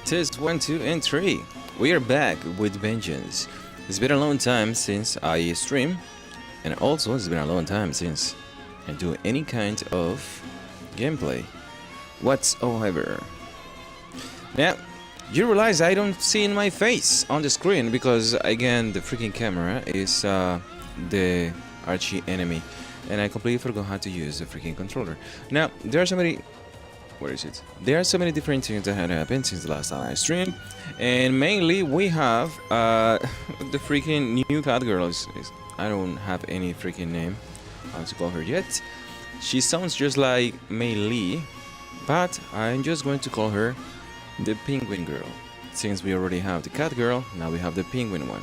Test 1, 2, and 3. We are back with vengeance. It's been a long time since I stream, and also it's been a long time since I do any kind of gameplay whatsoever. Now, you realize I don't see my face on the screen because, again, the freaking camera is the archie enemy, and I completely forgot how to use the freaking controller. Now, there are so many. Where is it? There are so many different things that have happened since the last time I streamed, and mainly we have the freaking new cat girl. I don't have any freaking name how to call her yet. She sounds just like Mei Li, but I'm just going to call her the penguin girl. Since we already have the cat girl, now we have the penguin one,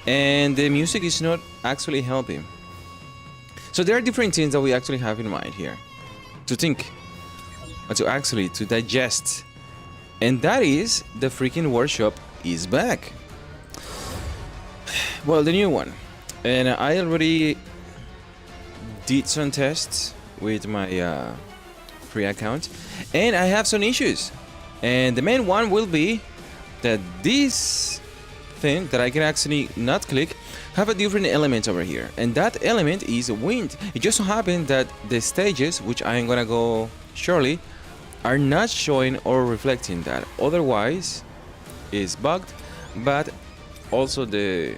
and the music is not actually helping. So there are different things that we actually have in mind here to think, to digest, and that is the freaking workshop is back. Well, the new one, and I already did some tests with my free account, and I have some issues, and the main one will be that this thing that I can actually not click have a different element over here, and that element is wind. It just so happened that the stages, which I am gonna go shortly, are not showing or reflecting that. Otherwise is bugged, but also the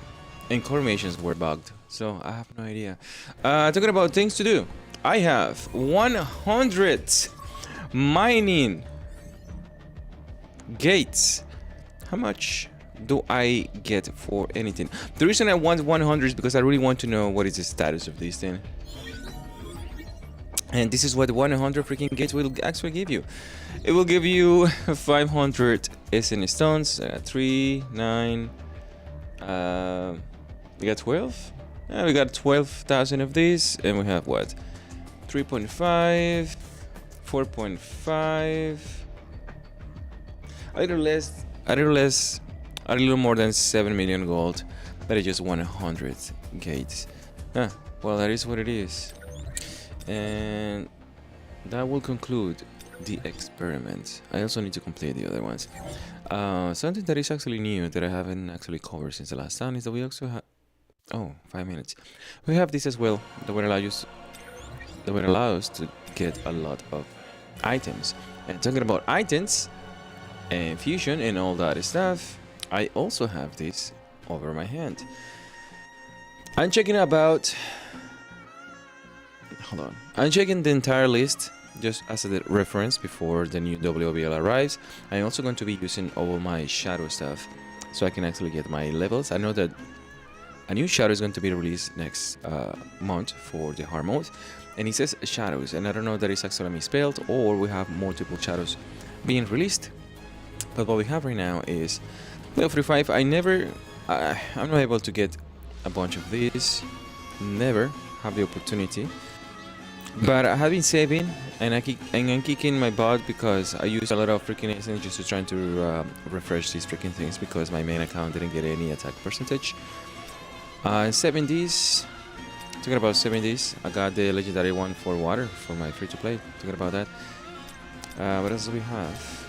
informations were bugged, so I have no idea. Talking about things to do, I have 100 mining gates. How much do I get for anything? The reason I want 100 is because I really want to know what is the status of this thing. And this is what 100 freaking gates will actually give you. It will give you 500 SN stones, 3, 9, we got 12? We got 12,000 of these, and we have what? 3.5, 4.5, a little more than 7 million gold, but it's just 100 gates. Well, that is what it is. And that will conclude the experiment. I also need to complete the other ones. Something that is actually new that I haven't actually covered since the last time is that we also have 5 minutes. We have this as well that will allow us to get a lot of items. And talking about items and fusion and all that stuff, I also have this over my hand. I'm checking about. Hold on. I'm checking the entire list just as a reference before the new WOBL arrives. I'm also going to be using all my shadow stuff so I can actually get my levels. I know that a new shadow is going to be released next month for the hard mode, and it says shadows, and I don't know if that is actually misspelled or we have multiple shadows being released. But what we have right now is level 35. I'm not able to get a bunch of these. Never have the opportunity. But I have been saving, and I'm kicking my butt because I use a lot of freaking essence just to try to refresh these freaking things because my main account didn't get any attack percentage. 70s. Talking about 70s, I got the legendary one for water for my free-to-play. Talking about that. What else do we have?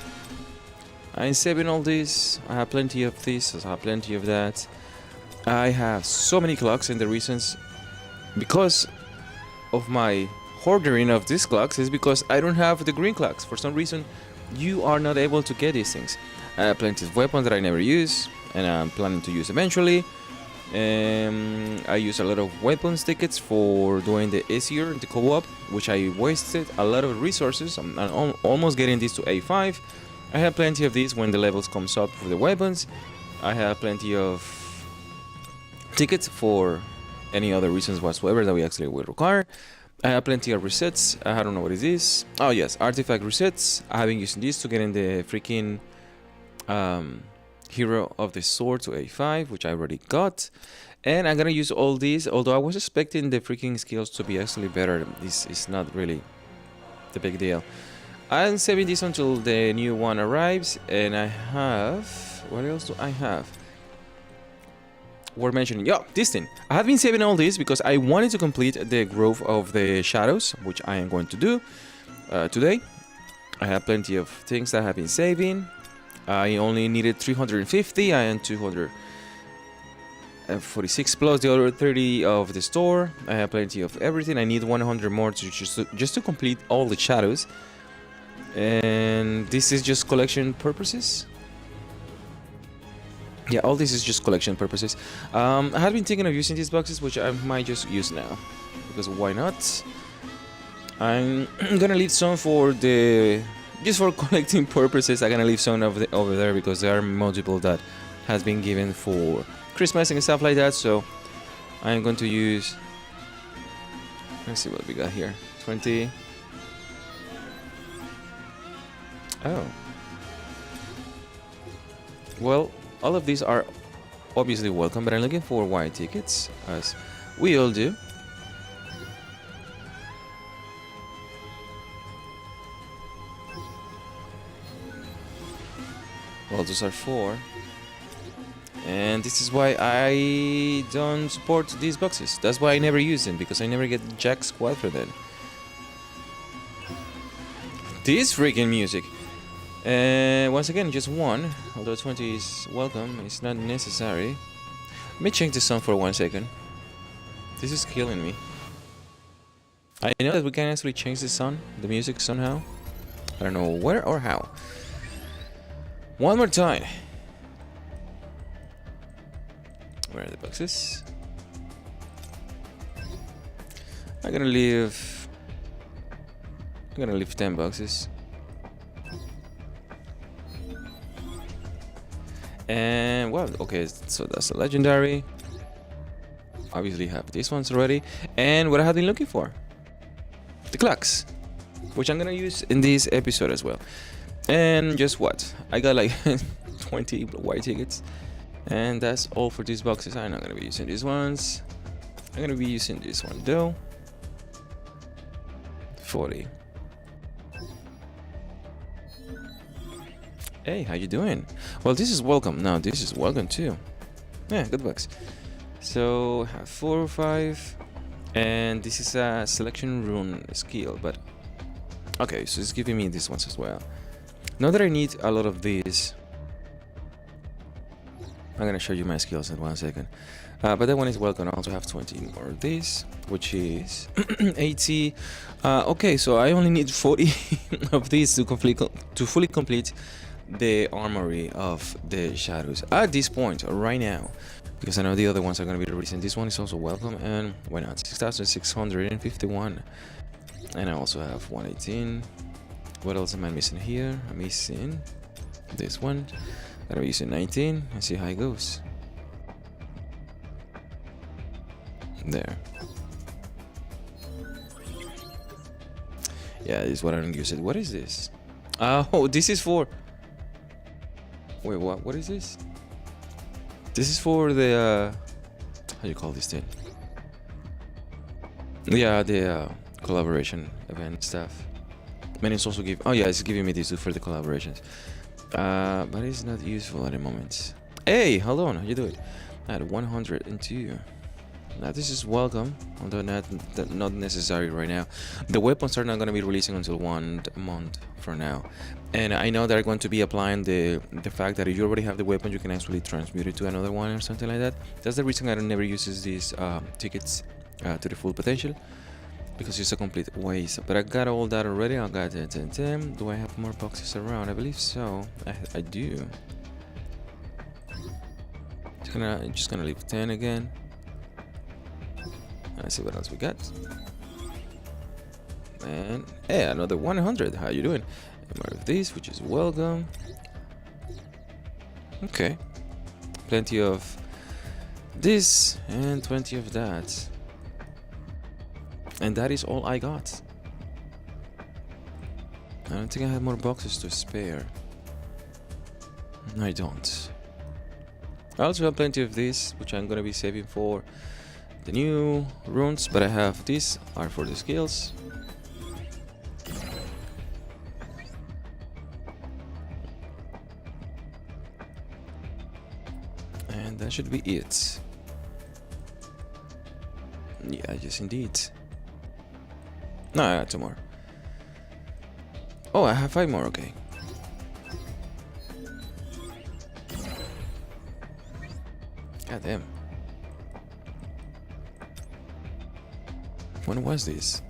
I'm saving all this. I have plenty of this. I have plenty of that. I have so many clocks, and the reasons because of my ordering of these clocks is because I don't have the green clocks. For some reason, you are not able to get these things. I have plenty of weapons that I never use, and I'm planning to use eventually. I use a lot of weapons tickets for doing the easier, the co-op, which I wasted a lot of resources. I'm almost getting this to A5. I have plenty of these when the levels comes up for the weapons. I have plenty of tickets for any other reasons whatsoever that we actually will require. I have plenty of resets. I don't know what it is. Oh yes, artifact resets. I have been using this to get in the freaking hero of the sword to A5, which I already got. And I'm gonna use all these, although I was expecting the freaking skills to be actually better. This is not really the big deal. I'm saving this until the new one arrives, and I have... What else do I have? Worth mentioning. Yeah, this thing. I have been saving all this because I wanted to complete the growth of the shadows, which I am going to do today. I have plenty of things that I have been saving. I only needed 350. I am 246 plus the other 30 of the store. I have plenty of everything. I need 100 more to just to complete all the shadows. And this is just collection purposes. Yeah, all this is just collection purposes. I had been thinking of using these boxes, which I might just use now, because why not? I'm gonna leave some for the just for collecting purposes. I'm gonna leave some over there because there are multiple that has been given for Christmas and stuff like that. So I'm going to use. Let's see what we got here. 20. Oh. Well, all of these are obviously welcome, but I'm looking for white tickets, as we all do. Well, those are 4. And this is why I don't support these boxes. That's why I never use them, because I never get jack squat for them. This freaking music. Once again, just 1. Although 20 is welcome, it's not necessary. Let me change the song for 1 second. This is killing me. I know that we can actually change the music somehow. I don't know where or how. One more time. Where are the boxes? I'm gonna leave 10 boxes. And well, okay, so that's a legendary. Obviously have these ones already. And what I have been looking for, the clocks, which I'm gonna use in this episode as well. And just what? I got like 20 white tickets. And that's all for these boxes. I'm not gonna be using these ones. I'm gonna be using this one though. 40. Hey, how you doing? Well, this is welcome. No, this is welcome too. Yeah, good box. So have 4 or 5, and this is a selection rune skill. But okay, so it's giving me these ones as well. Now that I need a lot of these, I'm gonna show you my skills in 1 second. But that one is welcome. I also have 20 more of these, which is 80. Okay, so I only need 40 of these to fully complete the armory of the shadows at this point right now, because I know the other ones are going to be releasing. This one is also welcome, and why not? 6,651. And I also have 118. What else am I missing here? I'm missing this one. I'm using 19 and see how it goes. There. Yeah, this is what I don't use it. What is this? Oh, this is for. Wait, what? What is this? This is for the how do you call this thing? Yeah, the collaboration event stuff. And it's also give. Oh yeah, it's giving me this for the collaborations. But it's not useful at the moment. Hey, hold on, how you doing? I had 102. Now this is welcome, although not necessary right now. The weapons are not going to be releasing until 1 month from now, and I know they're going to be applying the fact that if you already have the weapon, you can actually transmute it to another one or something like that. That's the reason I don't never uses these tickets to the full potential, because it's a complete waste. But I got all that already. I got 10. Do I have more boxes around? I believe so. I do. Just gonna leave 10 again. Let's see what else we got. And hey, another 100. How you doing? More of this, which is welcome. Okay, plenty of this and 20 of that. And that is all I got. I don't think I have more boxes to spare. I don't. I also have plenty of this, which I'm gonna be saving for the new runes, but I have these are for the skills. And that should be it. Yeah, yes indeed. No, I got 2 more. Oh, I have 5 more, okay. God damn. When was this?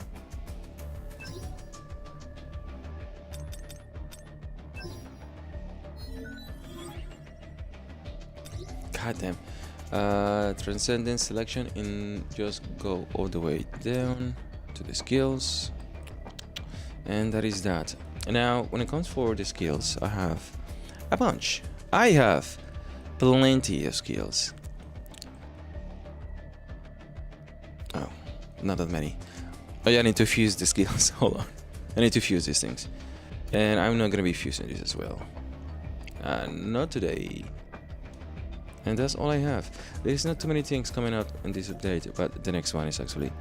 God damn. Transcendence selection in just go all the way down to the skills. And that is that. And now, when it comes for the skills, I have a bunch. I have plenty of skills. Oh, not that many. Oh yeah, I need to fuse the skills. Hold on. I need to fuse these things. And I'm not gonna be fusing this as well. Not today. And that's all I have. There's not too many things coming up in this update, but the next one is actually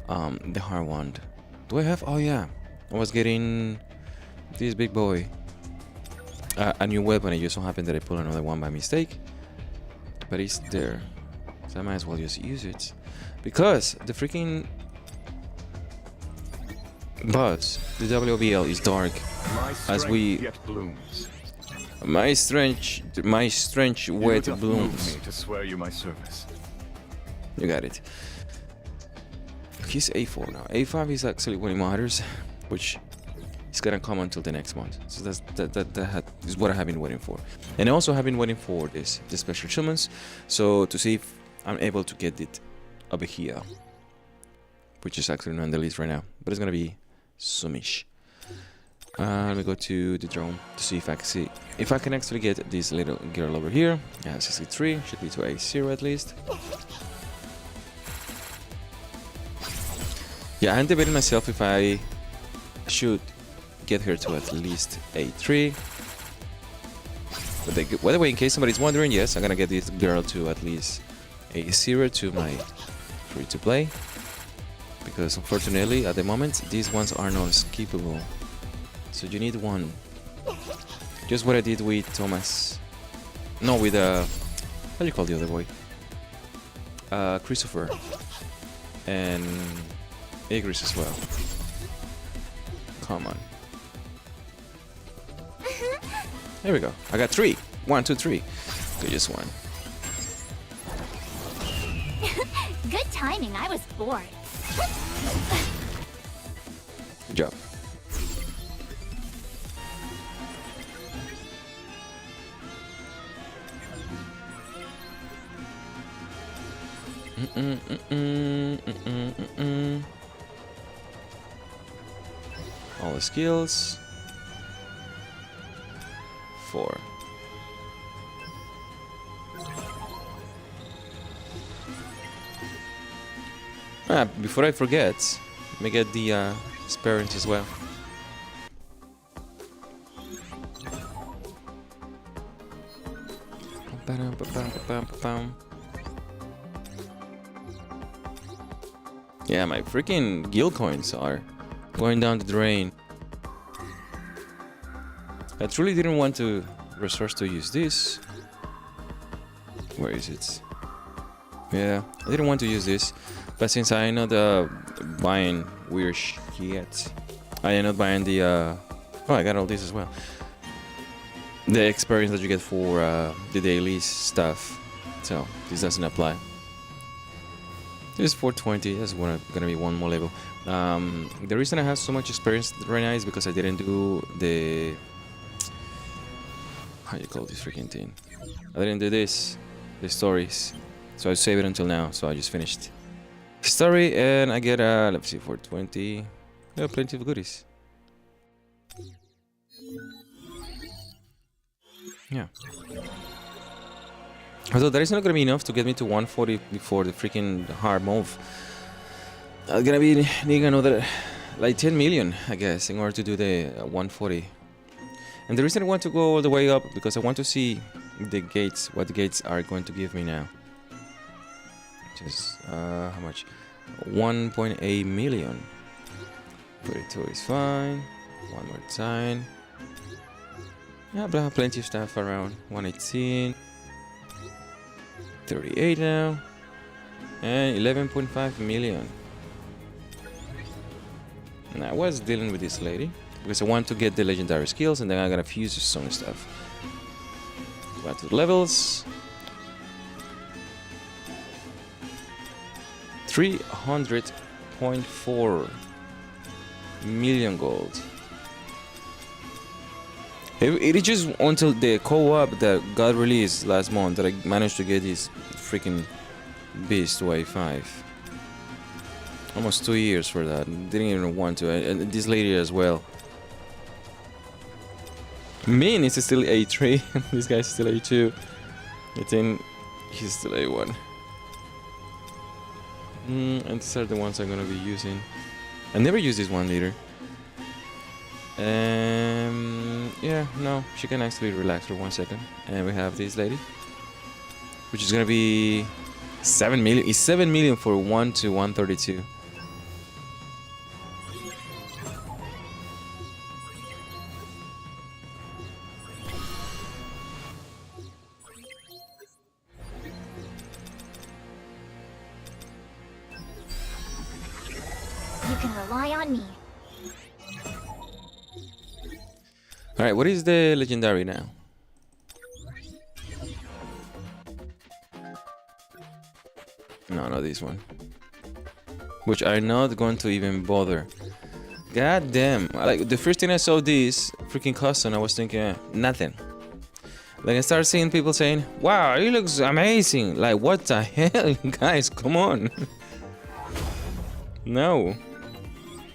the hard one. Do I have? Oh yeah, I was getting this big boy a new weapon. It just so happened that I pulled another one by mistake, but it's there, so I might as well just use it because the freaking boss, the WBL, is dark as we. My strange wet blooms. Me to swear you my service. You got it. He's A4 now. A5 is actually when it matters, which is gonna come until the next month. So that is what I have been waiting for. And I also have been waiting for the special summons, so to see if I'm able to get it over here, which is actually not on the list right now, but it's gonna be soomish. Let me go to the drone to see if I can actually get this little girl over here. Yeah, 63 should be to A0 at least. Yeah, I'm debating myself if I should get her to at least A3. But by the way, in case somebody's wondering, yes, I'm gonna get this girl to at least A0 to my free to play. Because unfortunately, at the moment, these ones are not skippable. So you need one. Just what I did with Thomas. No, with how do you call the other boy? Christopher. And Igris as well. Come on. There we go. I got 3. 1, 2, 3. Okay, just one. Good timing. I was bored. Good job. All the skills. 4. Before I forget, let me get the experience as well. Yeah, my freaking guild coins are going down the drain. I truly didn't want to resource to use this. Where is it? Yeah, I didn't want to use this, but since I know the buying weird shit, I ended up buying the oh, I got all this as well. The experience that you get for the daily stuff. So this doesn't apply. This is 420. That's gonna be one more level. The reason I have so much experience right now is because I didn't do the how you call this freaking thing. I didn't do this, the stories. So I saved it until now. So I just finished the story, and I get let's see, 420. Yeah, plenty of goodies. Yeah. Although that is not gonna be enough to get me to 140 before the freaking hard move. I'm gonna be needing another like 10 million, I guess, in order to do the 140. And the reason I want to go all the way up because I want to see the gates, what the gates are going to give me now. Just how much? 1.8 million. 42 is fine. One more time. Yeah, but I have plenty of stuff around 118. 38 now. And 11.5 million. Now I was dealing with this lady because I want to get the legendary skills and then I'm gonna fuse some stuff. Go back to the levels. 300.4 million gold. It is just until the co-op that got released last month that I managed to get this freaking beast Y5. Almost 2 years for that. Didn't even want to. And this lady as well. Min is still A3. This guy's still A2. I think he's still A1. And these are the ones I'm gonna be using. I never used this one leader. Yeah, no, she can actually relax for 1 second. And we have this lady, which is gonna be 7 million. It's 7 million for 1 to 132. You can rely on me. Alright, what is the legendary now? No, not this one. Which I'm not going to even bother. God damn. Like, the first thing I saw this freaking custom, I was thinking, nothing. Like, I started seeing people saying, wow, it looks amazing. Like, what the hell? Guys, come on. No.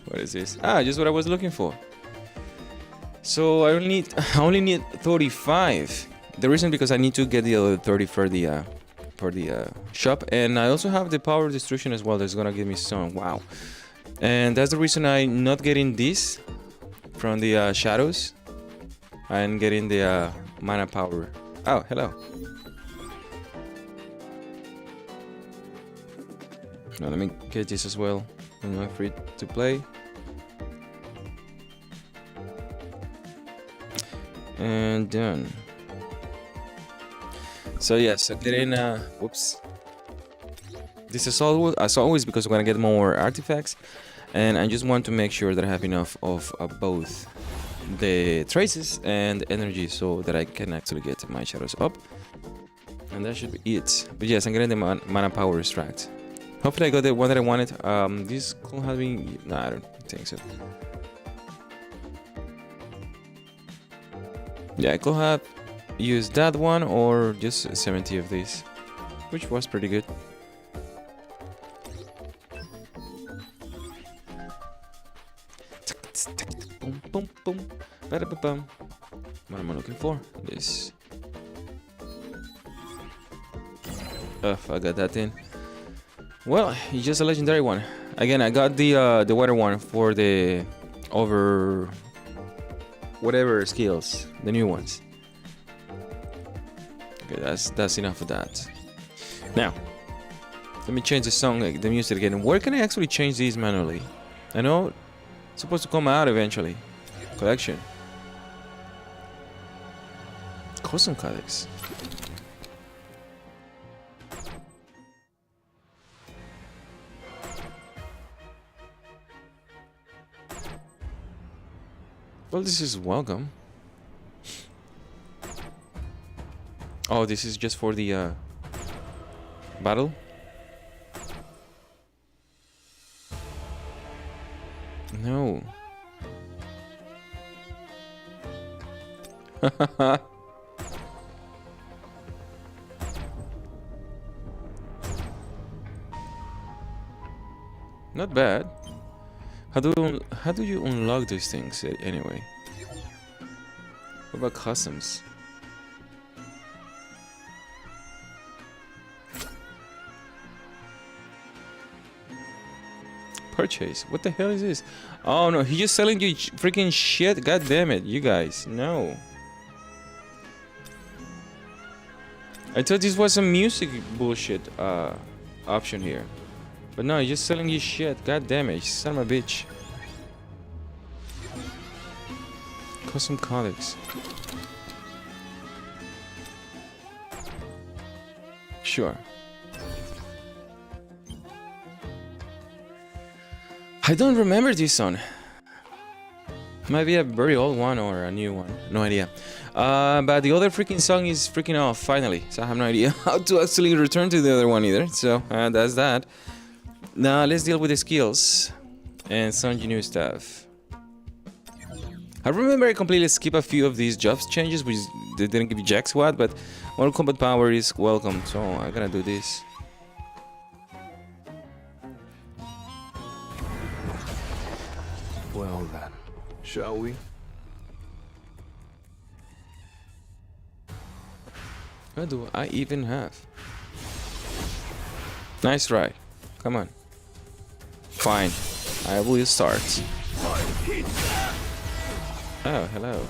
What is this? Ah, just what I was looking for. So I only need 35. The reason because I need to get the other 30 for the shop, and I also have the power destruction as well. That's gonna give me some. Wow, and that's the reason I'm not getting this from the shadows. I'm getting the mana power. Oh, hello. Now let me get this as well. I'm not free to play. And done. So yes, so getting whoops. This is always, as always, because we're gonna get more artifacts, and I just want to make sure that I have enough of both the traces and energy so that I can actually get my shadows up. And that should be it. But yes, I'm getting the mana power extract. Hopefully I got the one that I wanted. This could have been, no, I don't think so. Yeah, I could have used that one or just 70 of these, which was pretty good. Boom, boom, boom. What am I looking for? This. I got that in. Well, it's just a legendary one. Again, I got the water one for the over whatever skills, the new ones. Okay, that's enough of that. Now, let me change the song, the music again. Where can I actually change these manually? I know it's supposed to come out eventually. Collection. Custom codex. Well, this is welcome. Oh, this is just for the battle? No. Not bad. How do you unlock these things anyway? What about customs? Purchase. What the hell is this? Oh no, he's just selling you freaking shit. God damn it, you guys. No. I thought this was a music bullshit option here. But no, he's just selling you shit. God damn it, son of a bitch. Custom codex. Sure. I don't remember this song. Might be a very old one or a new one. No idea. But the other freaking song is freaking off finally. So I have no idea how to actually return to the other one either. So that's that. Now let's deal with the skills and some new stuff. I remember I completely skipped a few of these jobs changes, which they didn't give you jack squat, but Mortal Kombat power is welcome, so I'm gonna do this. Well then, shall we? What do I even have? Nice try. Come on. Fine. I will start. Oh, hello.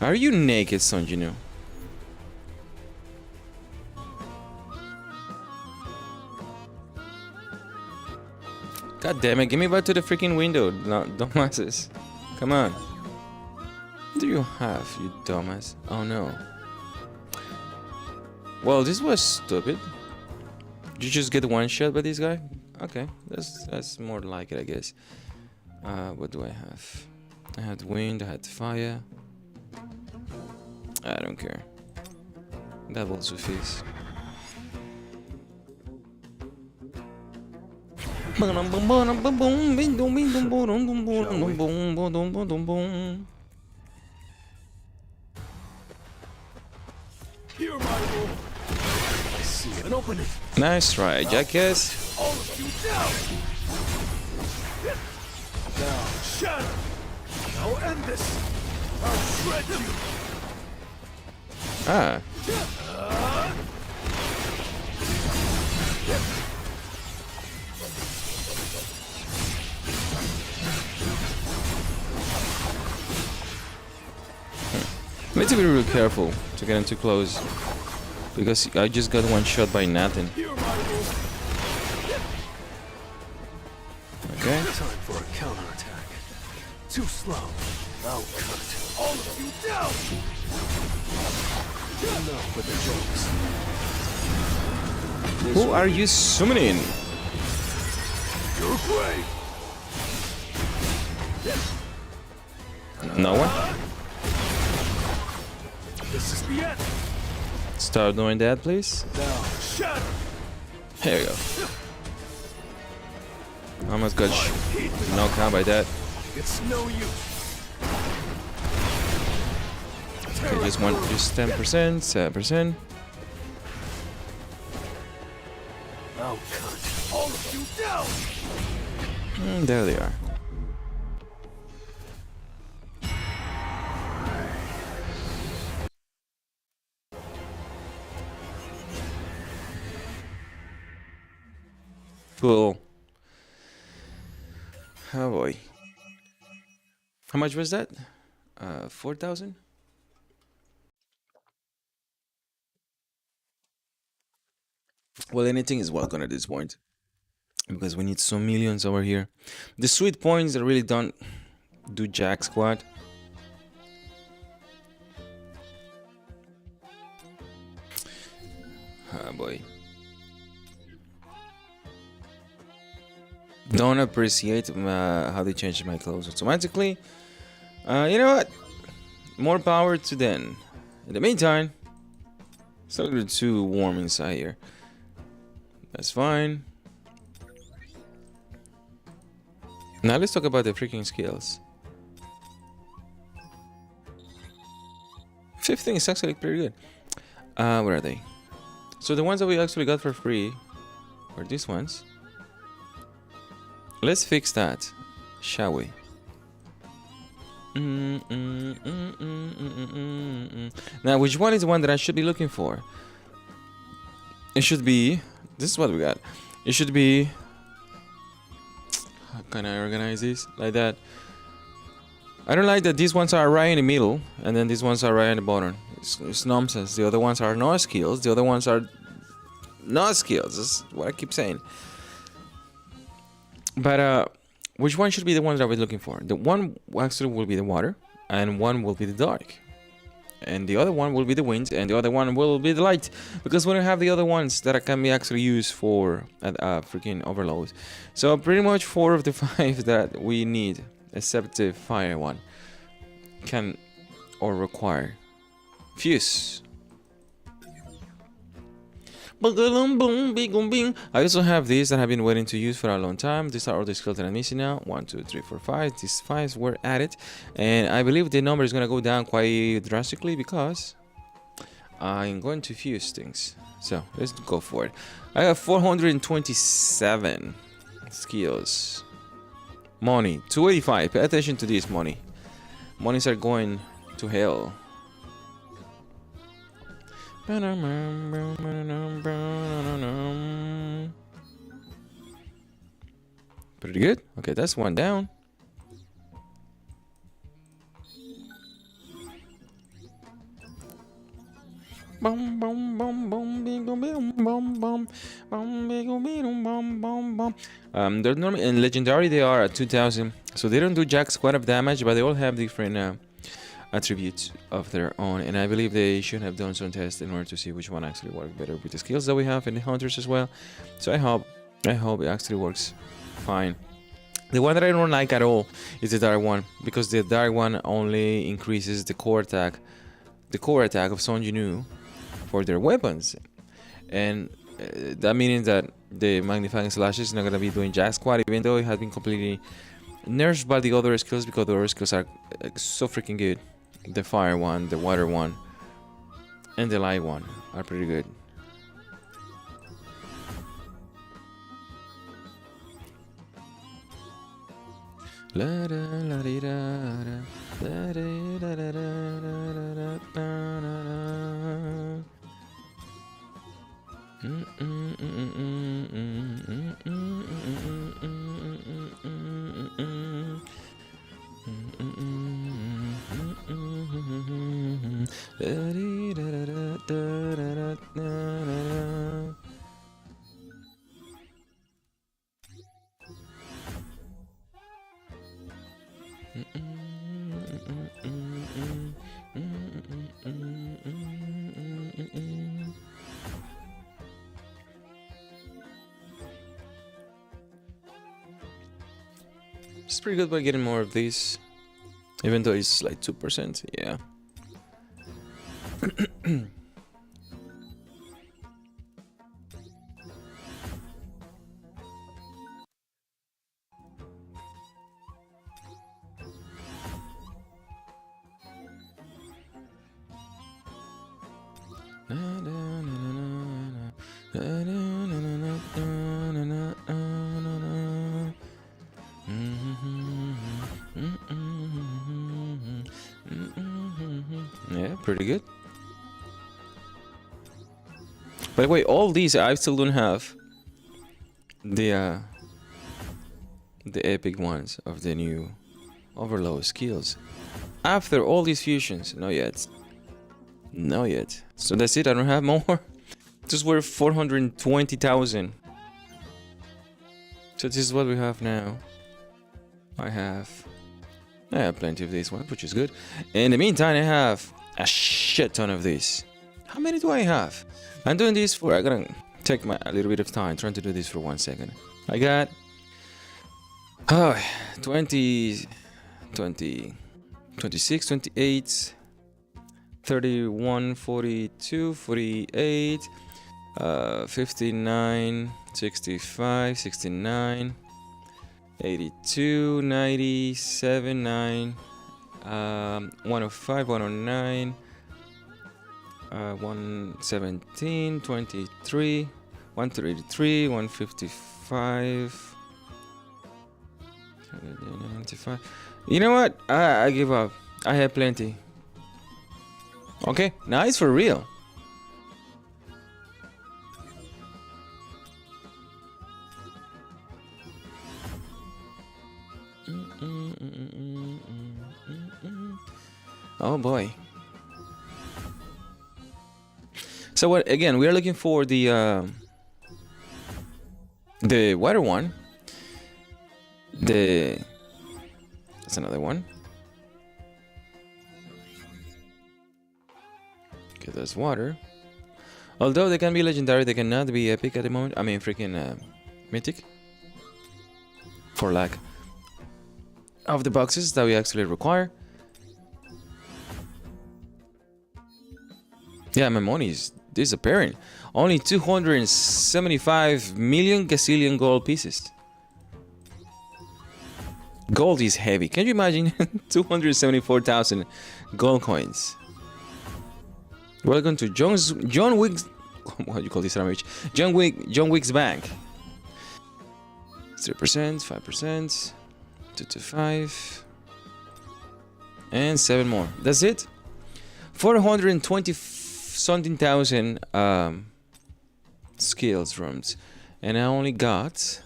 Are you naked, Sonjinu? God damn it, give me back to the freaking window, no, dumbasses. Come on. What do you have, you dumbass? Oh no. Well, this was stupid. Did you just get one shot by this guy? Okay, that's more like it, I guess. What do I have? I had wind, I had fire. I don't care. That will suffice. Here, my rule. I see an opening. Nice try, jackass. All of you down. Now, shatter. I'll end this. I'll shred you. Ah. I need to be real careful to get him too close, because I just got one shot by nothing. Okay. Time for a counterattack. Too slow. I'll cut all of you down. Enough with the jokes. Who are you summoning? Your grave. No one? This is the end. Start doing that, please. Now, shatter. Here you go. Almost got knocked out by that. It's no use. Okay, just 10%, 7%. I'll cut all of you down. There they are. Cool. Oh boy. How much was that? 4,000? Well, anything is welcome at this point, because we need some millions over here. The sweet points that really don't do jack squat. Oh boy. Don't appreciate how they changed my clothes automatically. You know what? More power to them. In the meantime, it's a little too warm inside here. That's fine. Now let's talk about the freaking skills. 15 is actually pretty good. Where are they? So the ones that we actually got for free were these ones. Let's fix that, shall we? Now, which one is the one that I should be looking for? It should be... This is what we got. It should be... How can I organize this? Like that. I don't like that these ones are right in the middle, and then these ones are right in the bottom. It's nonsense. The other ones are no skills. The other ones are no skills. That's what I keep saying. But which one should be the one that we're looking for? The one actually will be the water, and one will be the dark, and the other one will be the wind, and the other one will be the light, because we don't have the other ones that can be actually used for freaking overload. So pretty much 4 of the 5 that we need, except the fire one, can or require fuse. I also have these that I've been waiting to use for a long time. These are all the skills that I'm missing now. 1, 2, 3, 4, 5. These 5 were added, and I believe the number is gonna go down quite drastically because I'm going to fuse things. So let's go for it. I have 427 skills. Money 285. Pay attention to this money. Monies are going to hell. Pretty good. Okay, that's one down. They're normally in legendary. They are at 2000, so they don't do jack squat of damage, but they all have different attributes of their own, and I believe they should have done some tests in order to see which one actually works better with the skills that we have in the hunters as well. So I hope it actually works fine. The one that I don't like at all is the dark one, because the dark one only increases the core attack of Son Jinwoo for their weapons, and that means that the magnifying slash is not gonna be doing jack squat, even though it has been completely nerfed by the other skills, because the other skills are so freaking good. The fire one, the water one, and the light one are pretty good. La da la di da da, la di da da da da da da. It's pretty good by getting more of these, even though it's like 2%. Yeah. Yeah, pretty good. By the way, all these I still don't have the epic ones of the new overload skills. After all these fusions, not yet. Not yet. So that's it, I don't have more. Just worth 420,000. So this is what we have now. I have plenty of these ones, which is good. In the meantime, I have a shit ton of these. How many do I have? I'm doing this for, I'm gonna take a little bit of time trying to do this for 1 second. I got 20, 26, 28, 31, 42, 48, 59, 65, 69, 82, 97, 9, 105, 109, 117, 23, 133, 155, 95. You know what? I give up. I have plenty. Okay, now it's for real. Oh boy. So what again, we are looking for the water one. That's another one. Okay, that's water. Although they can be legendary, they cannot be epic at the moment. I mean freaking mythic. For lack of the boxes that we actually require. Yeah, my money is disappearing. Only 275 million gazillion gold pieces. Gold is heavy. Can you imagine? 274,000 gold coins. Welcome to John Wick's. What do you call this language? John Wick's bank. 3%, 5%, 2 to 5, and 7 more. That's it. 420 something thousand skills rooms, and I only got.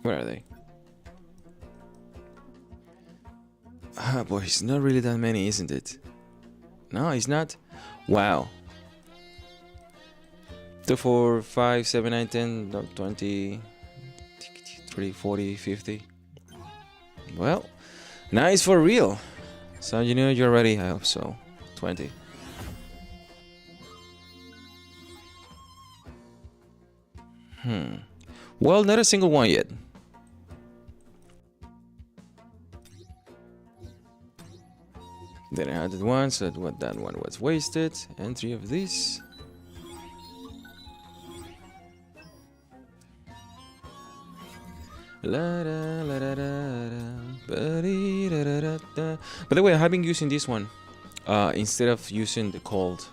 Where are they? Ah, boy, it's not really that many, isn't it? No, it's not. Wow. 2, 4, 5, 7, 9, 10, 20, 30, 40, 50. Well, nice for real. So you know you're ready. I hope so. 20. Well, not a single one yet. Then I had that one, so that one was wasted. And 3 of these. By the way, I've been using this one instead of using the cold,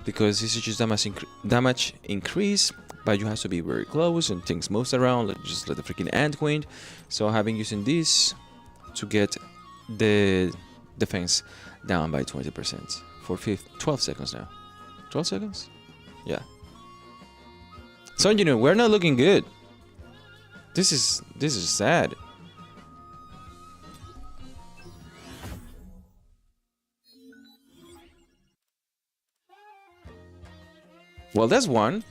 because this is just damage increase, but you have to be very close and things moves around, like just like the freaking ant queen. So I've been using this to get the defense down by 20% for 12 seconds now. 12 seconds? Yeah. So you know, we're not looking good. This is sad. Well, that's one.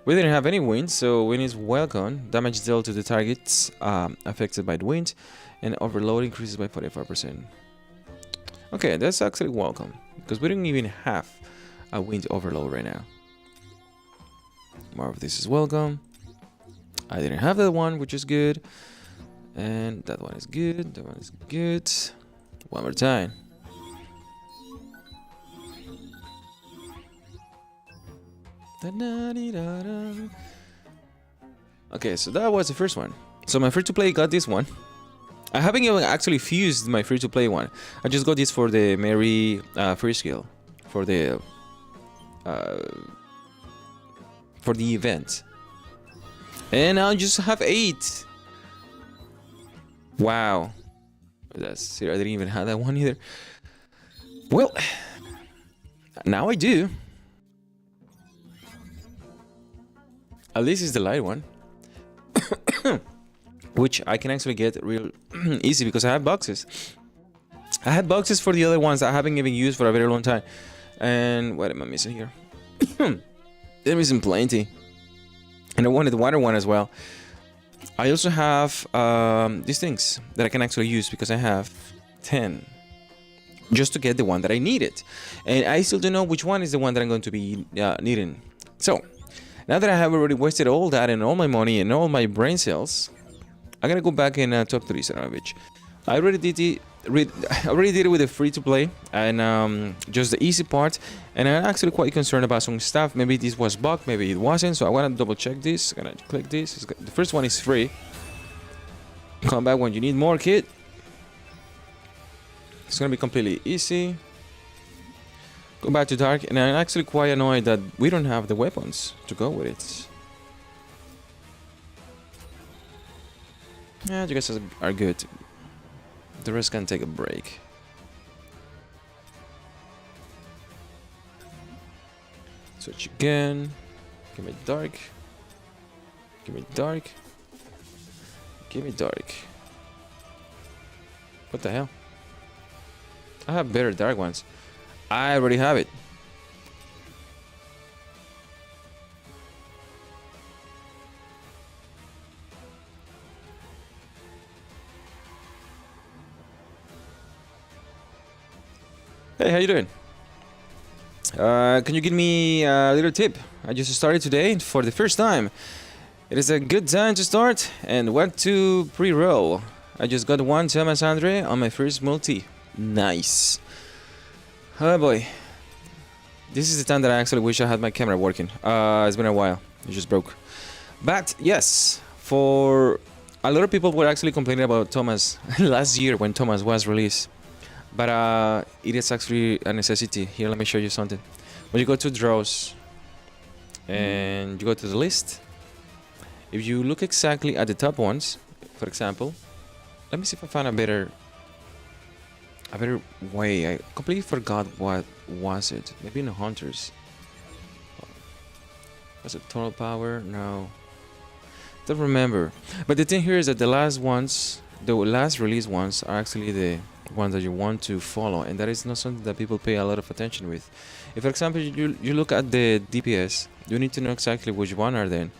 We didn't have any wind, so wind is welcome. Damage dealt to the targets affected by the wind, and overload increases by 45%. Okay, that's actually welcome, because we don't even have a wind overload right now. More of this is welcome. I didn't have that one, which is good. And that one is good. That one is good. One more time. Okay, so that was the first one. So my free-to-play got this one. I haven't even actually fused my free-to-play one. I just got this for the Mary free skill. For the event. And I just have 8. Wow. That's I didn't even have that one either. Well, now I do. At least it's the light one. Which I can actually get real easy because I have boxes. I had boxes for the other ones I haven't even used for a very long time. And what am I missing here? I'm missing plenty. And I wanted the water one as well. I also have these things that I can actually use because I have 10. Just to get the one that I needed. And I still don't know which one is the one that I'm going to be needing. So, now that I have already wasted all that and all my money and all my brain cells, I'm gonna go back and talk to this Saranovich. I already did it. I already did it with the free-to-play and just the easy part, and I'm actually quite concerned about some stuff. Maybe this was bugged, maybe it wasn't, so I want to double check this. I'm gonna click this. The first one is free. Come back when you need more, kid. It's gonna be completely easy. Go back to dark, and I'm actually quite annoyed that we don't have the weapons to go with it. Yeah, you guys are good. The rest can take a break. Switch again. Give me dark. Give me dark. Give me dark. What the hell? I have better dark ones. I already have it. Hey, how you doing? Can you give me a little tip? I just started today for the first time. It is a good time to start and what to pre-roll. I just got one Thomas Andre on my first multi. Nice. Oh boy. This is the time that I actually wish I had my camera working. It's been a while. It just broke. But yes, for a lot of people were actually complaining about Thomas last year when Thomas was released. But it is actually a necessity. Here, let me show you something. When you go to draws and you go to the list, if you look exactly at the top ones, for example, let me see if I find a better way. I completely forgot what was it. Maybe in the Hunters. Was it Total Power? No. Don't remember. But the thing here is that the last ones, the last release ones, are actually the ones that you want to follow, and that is not something that people pay a lot of attention with. If, for example, you look at the DPS, you need to know exactly which one are then.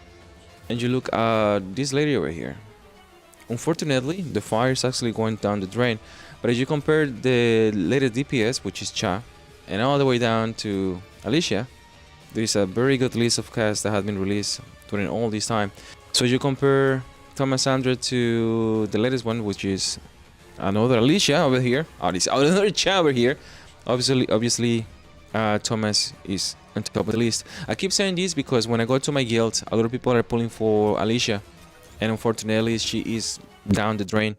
And you look at this lady over here. Unfortunately, the fire is actually going down the drain. But if you compare the latest DPS, which is Cha, and all the way down to Alicia, there is a very good list of casts that has been released during all this time. So you compare Thomas Andra to the latest one, which is another Alicia over here, another Cha over here. Obviously, Thomas is on top of the list. I keep saying this because when I go to my guild, a lot of people are pulling for Alicia, and unfortunately, she is down the drain.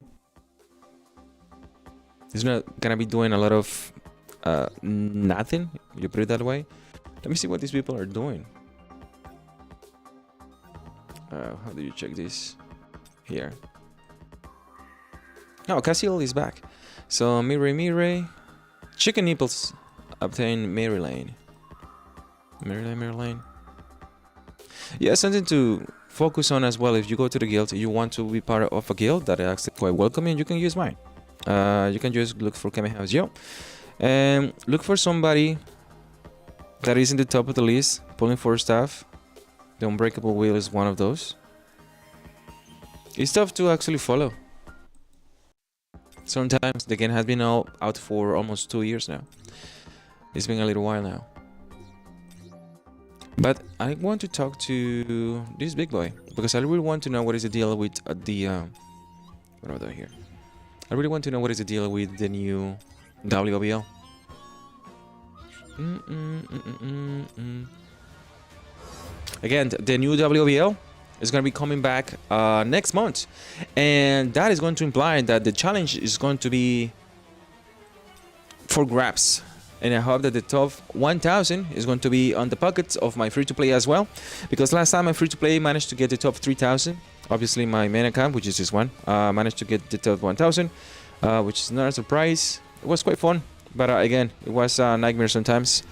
He's not gonna be doing a lot of nothing, you put it that way. Let me see what these people are doing. How do you check this? Here. No, Cassiel is back. So Mire, chicken nipples obtain Mary Lane. Mary Lane. Yeah, something to focus on as well. If you go to the guild, you want to be part of a guild that is actually quite welcoming, you can use mine. You can just look for Kame House Yo and look for somebody that is in the top of the list, pulling for stuff. The Unbreakable Wheel is one of those. It's tough to actually follow. Sometimes the game has been out for almost 2 years now. It's been a little while now. But I want to talk to this big boy because I really want to know what is the deal with the what are they here? I really want to know what is the deal with the new WBL. Again, the new WBL is going to be coming back next month, and that is going to imply that the challenge is going to be for grabs. And I hope that the top 1000 is going to be on the pockets of my free-to-play as well, because last time my free-to-play managed to get the top 3000. Obviously my main account, which is this one, managed to get the top 1000, which is not a surprise. It was quite fun, but again, it was a nightmare sometimes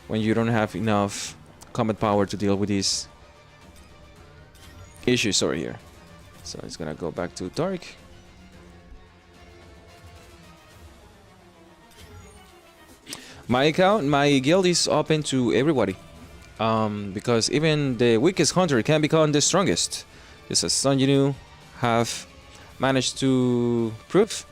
when you don't have enough combat power to deal with these issues over here. So it's gonna go back to Tark. My account, my guild is open to everybody, because even the weakest hunter can become the strongest, just as Sanjinu have managed to prove.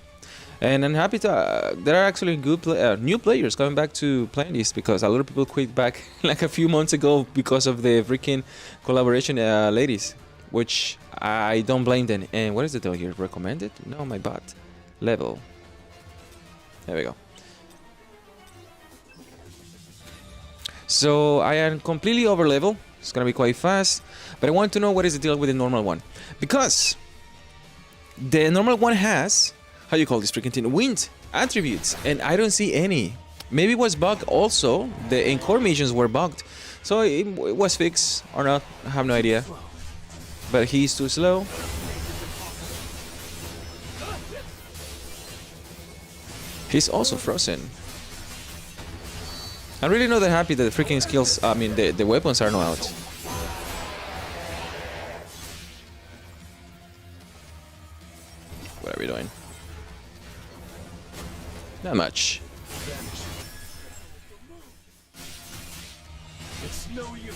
And I'm happy to there are actually good new players coming back to playing this, because a lot of people quit back like a few months ago because of the freaking collaboration ladies, which I don't blame them. And what is the deal here? Recommended? No, my bot level. There we go. So I am completely over level. It's gonna be quite fast, but I want to know what is the deal with the normal one, because the normal one has, how you call this freaking thing, wind attributes, and I don't see any. Maybe it was bugged also. The encore missions were bugged, so it was fixed or not, I have no idea. But he's too slow. He's also frozen. I'm really not that happy that the freaking skills, I mean the weapons are not out. What are we doing? Not much. It's no use.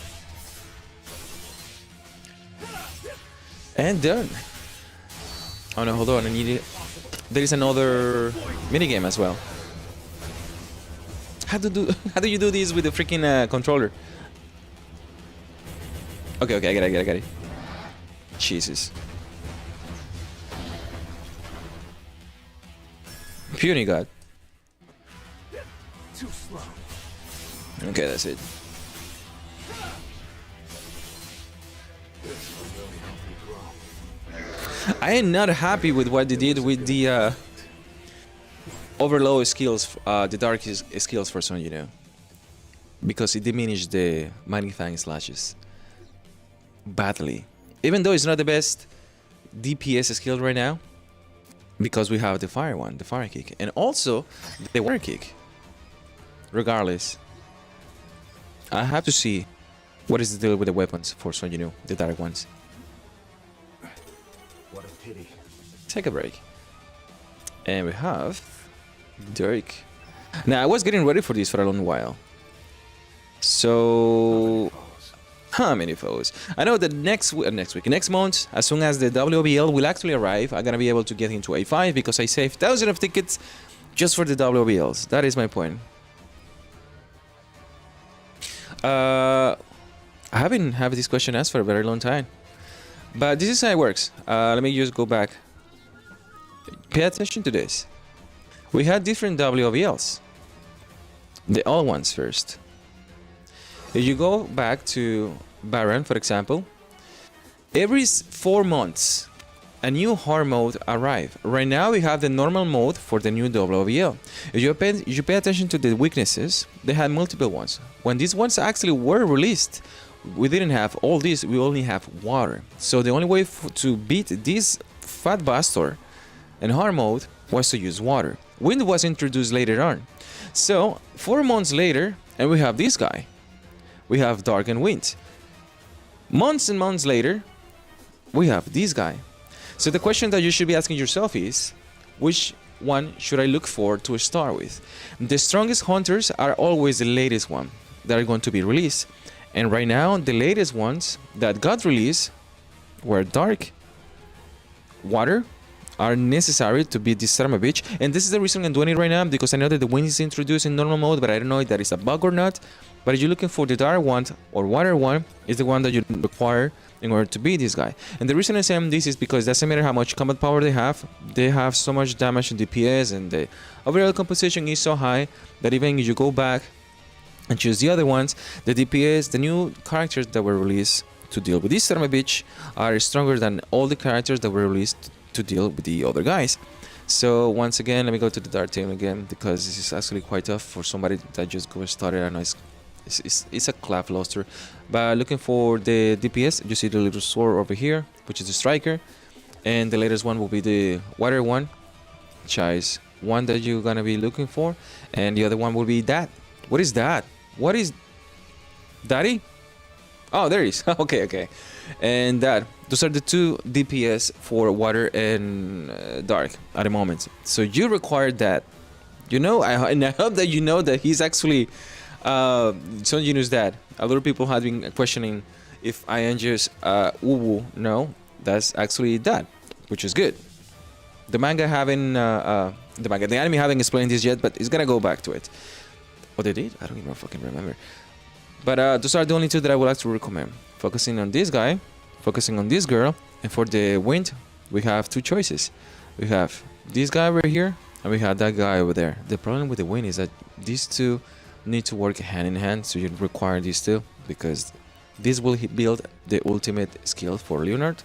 And done. Oh no, hold on, I need it. There is another minigame as well. How do you do this with the freaking controller? Okay, I get it. Jesus. Puny God. Too slow. Okay, that's it. I am not happy with what they did with the overload skills, the dark skills for Son, you know, because it diminished the magnifying slashes badly. Even though it's not the best DPS skill right now, because we have the fire one, the fire kick, and also the water kick. Regardless, I have to see what is the deal with the weapons for Son, you know, the dark ones. What a pity. Take a break. And we have Dirk. Now, I was getting ready for this for a long while. So, how many foes? I know that next month, as soon as the WBL will actually arrive, I'm gonna be able to get into A5 because I saved thousands of tickets just for the WBLs. That is my point. I haven't had this question asked for a very long time. But this is how it works. Let me just go back. Pay attention to this. We had different WBLs. The old ones first. If you go back to Baron, for example, every 4 months, a new hard mode arrive. Right now, we have the normal mode for the new WBL. If you pay attention to the weaknesses, they had multiple ones. When these ones actually were released, we didn't have all this, we only have water. So the only way to beat this fat bastard in hard mode was to use water. Wind was introduced later on. So 4 months later, and we have this guy. We have dark and wind. Months and months later, we have this guy. So the question that you should be asking yourself is, which one should I look for to start with? The strongest hunters are always the latest one that are going to be released. And right now, the latest ones that got released were dark, water, are necessary to beat this son of a bitch. And this is the reason I'm doing it right now, because I know that the wind is introduced in normal mode, but I don't know if that is a bug or not. But if you're looking for the dark one or water one, is the one that you require in order to beat this guy. And the reason I'm saying this is because it doesn't matter how much combat power they have so much damage in DPS, and the overall composition is so high that even if you go back and choose the other ones, the DPS, the new characters that were released to deal with this son of a bitch are stronger than all the characters that were released to deal with the other guys. So once again, let me go to the dark team again, because this is actually quite tough for somebody that just got started. I know it's a clap luster, but looking for the DPS, you see the little sword over here, which is the striker, and the latest one will be the water one, which is one that you're gonna be looking for, and the other one will be that. What is that? What is Daddy? Oh, there he is. Okay. And that, those are the two DPS for water and dark at the moment. So you require that. You know, and I hope that you know that he's actually Son Jinwoo's dad. A lot of people have been questioning if I am just Uwu. No, that's actually that, which is good. The manga haven't, the anime haven't explained this yet, but it's gonna go back to it. Oh, they did? I don't even fucking remember. But those are the only two that I would like to recommend. Focusing on this guy, focusing on this girl, and for the wind, we have two choices. We have this guy right here, and we have that guy over there. The problem with the wind is that these two need to work hand in hand, so you require these two, because this will build the ultimate skill for Leonard.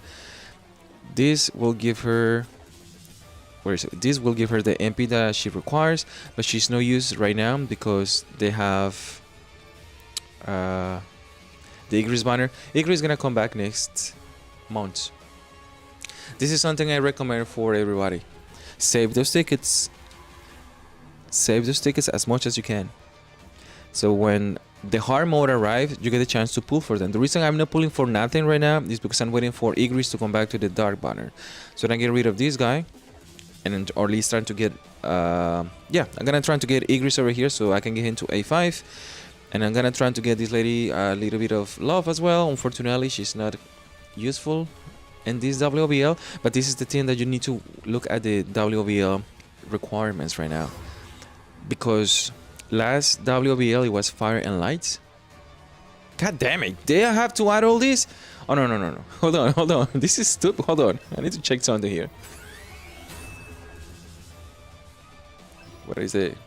This will give her... Where is it? This will give her the MP that she requires, but she's no use right now because they have the Igris banner. Igris is gonna come back next month. This is something I recommend for everybody. Save those tickets. Save those tickets as much as you can. So when the hard mode arrives, you get a chance to pull for them. The reason I'm not pulling for nothing right now is because I'm waiting for Igris to come back to the dark banner. So then I get rid of this guy. And or at least trying to get I'm gonna try to get Igris over here so I can get into A5, and I'm gonna try to get this lady a little bit of love as well. Unfortunately, she's not useful in this WBL, but this is the thing that you need to look at the WBL requirements right now, because last WBL it was fire and lights. God damn it, they have to add all this? Oh no, hold on, this is stupid. Hold on, I need to check something here. What is it?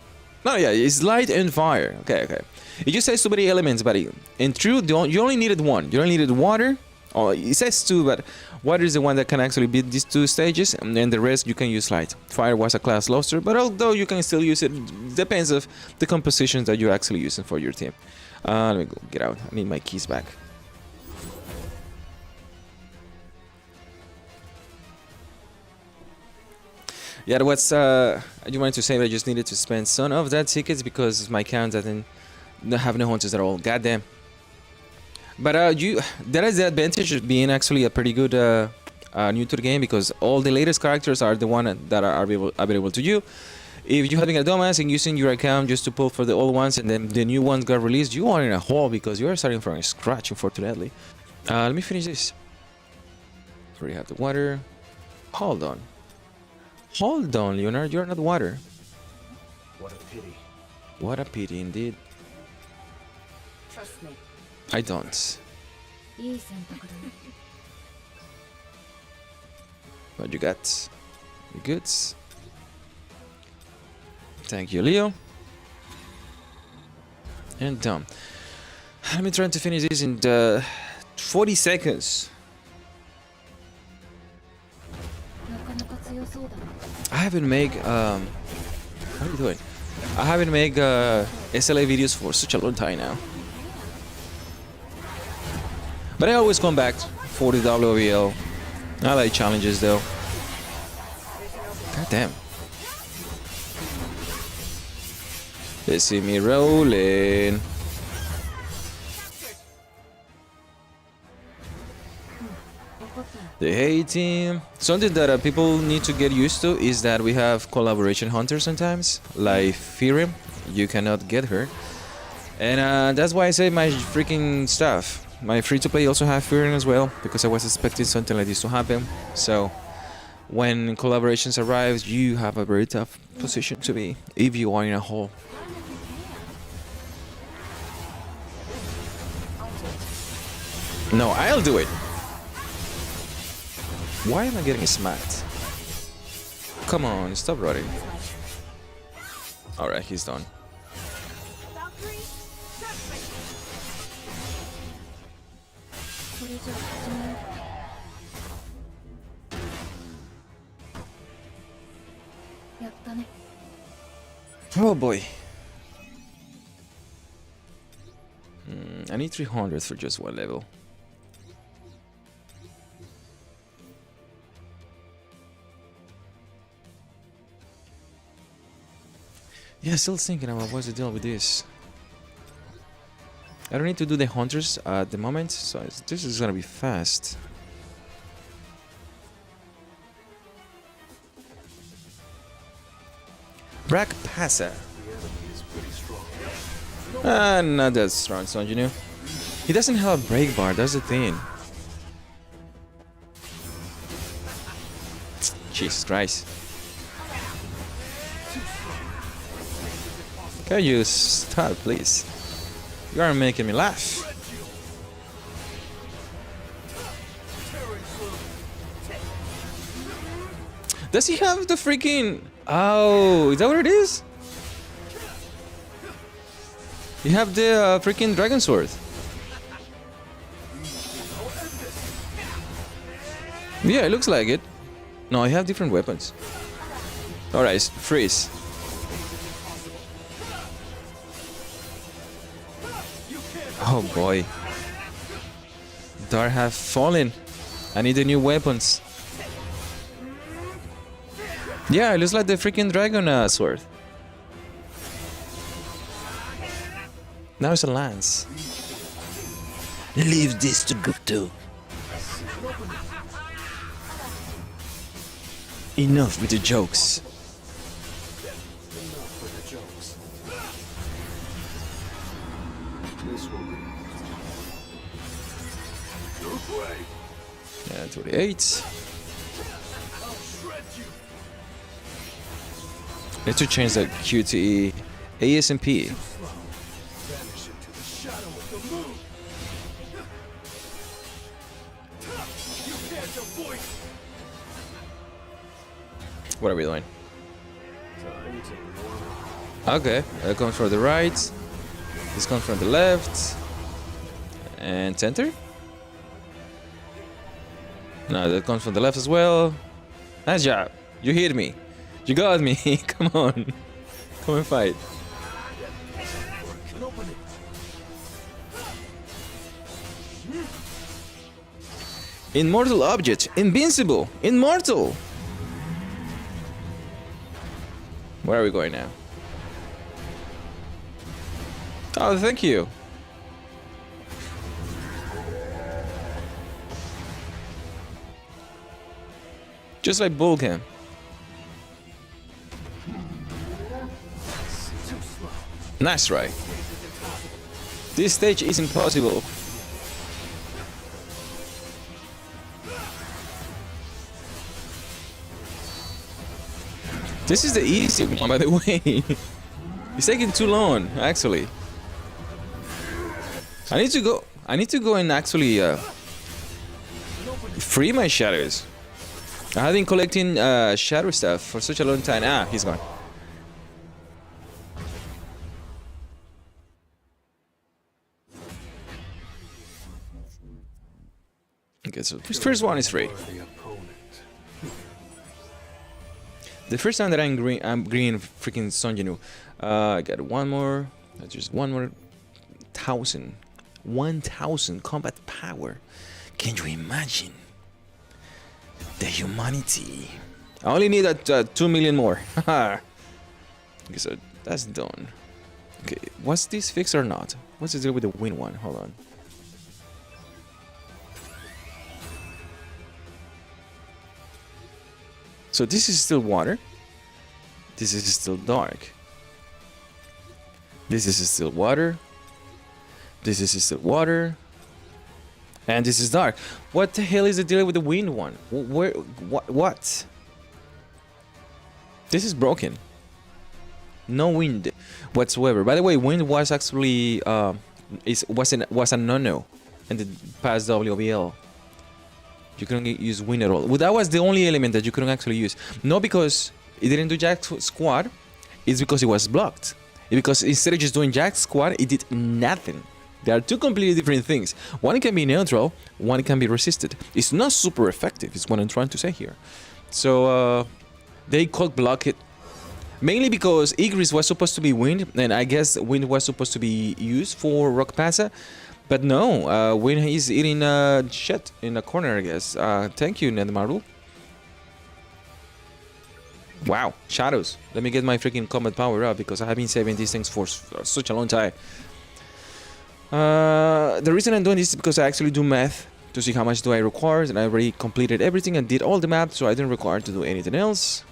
No, yeah, it's light and fire. Okay, okay. It just says too many elements, buddy. In truth, you only needed one. You only needed water. Oh, it says two, but water is the one that can actually beat these two stages, and then the rest you can use light. Fire was a class loster, but although you can still use it, depends of the compositions that you're actually using for your team. Let me go get out. I need my keys back. Yeah, what's I just wanted to say that I just needed to spend some of that tickets because my count doesn't have no hunters at all. Goddamn. But that is the advantage of being actually a pretty good new to the game, because all the latest characters are the one that are available to you. If you're having a dumbass and using your account just to pull for the old ones and then the new ones got released, you are in a hole because you are starting from scratch, unfortunately. Let me finish this. Already have the water. Hold on. Hold on, Leonard, you're not water. What a pity. What a pity indeed. Trust me. I don't. What you got? You good? Thank you, Leo. And done. Let me try to finish this in 40 seconds. I haven't made what are you doing? I haven't made SLA videos for such a long time now. But I always come back for the WVL. I like challenges though. God damn. They see me rolling. The hate team. Something that people need to get used to is that we have collaboration hunters sometimes, like Firim. You cannot get her, and that's why I say my freaking stuff. My free-to-play also have Firim as well, because I was expecting something like this to happen. So when collaborations arrive, you have a very tough position to be if you are in a hole. No, I'll do it. Why am I getting smacked? Come on, stop running. Alright, he's done. Oh boy. I need 300 for just one level. Yeah, still thinking about what's the deal with this. I don't need to do the hunters at the moment, so this is gonna be fast. Brack Passa. Not that strong, son, you know? He doesn't have a break bar, that's the thing. Jesus Christ. Can you stop, please? You are making me laugh. Does he have the freaking... Oh, is that what it is? You have the freaking dragon sword. Yeah, it looks like it. No, I have different weapons. Alright, freeze. Oh boy. Dar have fallen. I need the new weapons. Yeah, it looks like the freaking dragon sword. Now it's a lance. Leave this to Gupto. Enough with the jokes. Yeah, 28. Need to change that QTE ASMP. What are we doing? Okay, that comes from the right. This comes from the left. And center? No, that comes from the left as well. Nice job. You hit me. You got me. Come on. Come and fight. Can open it. Immortal object. Invincible. Immortal. Where are we going now? Oh, thank you. Just like Bullcam. Too slow. Nice try. This stage is impossible. This is the easy one, by the way. It's taking too long, actually. I need to go and actually free my shadows. I have been collecting shadow stuff for such a long time. Ah, he's gone. Okay, so this first one is free. The opponent. The first time that I'm green freaking Sonjinu. I got one more. Just one more. 1,000 combat power. Can you imagine? The humanity. I only need 2 million more. Okay, so that's done. Okay, was this fixed or not? What's the deal with the wind one? Hold on. So this is still water. This is still dark. This is still water. This is still water. And this is dark. What the hell is the deal with the wind one? Where? What? This is broken. No wind whatsoever. By the way, wind was actually was a no-no in the past WBL. You couldn't use wind at all. Well, that was the only element that you couldn't actually use. Not because it didn't do Jack Squad. It's because it was blocked. Because instead of just doing Jack Squad, it did nothing. There are two completely different things. One can be neutral, one can be resisted. It's not super effective, is what I'm trying to say here. So, they could block it. Mainly because Igris was supposed to be wind, and I guess wind was supposed to be used for Rock Passa. But no, wind is eating shit in the corner, I guess. Thank you, Netmarble. Wow, shadows. Let me get my freaking combat power up because I have been saving these things for such a long time. The reason I'm doing this is because I actually do math to see how much do I require, and I already completed everything and did all the math, so I didn't require to do anything else.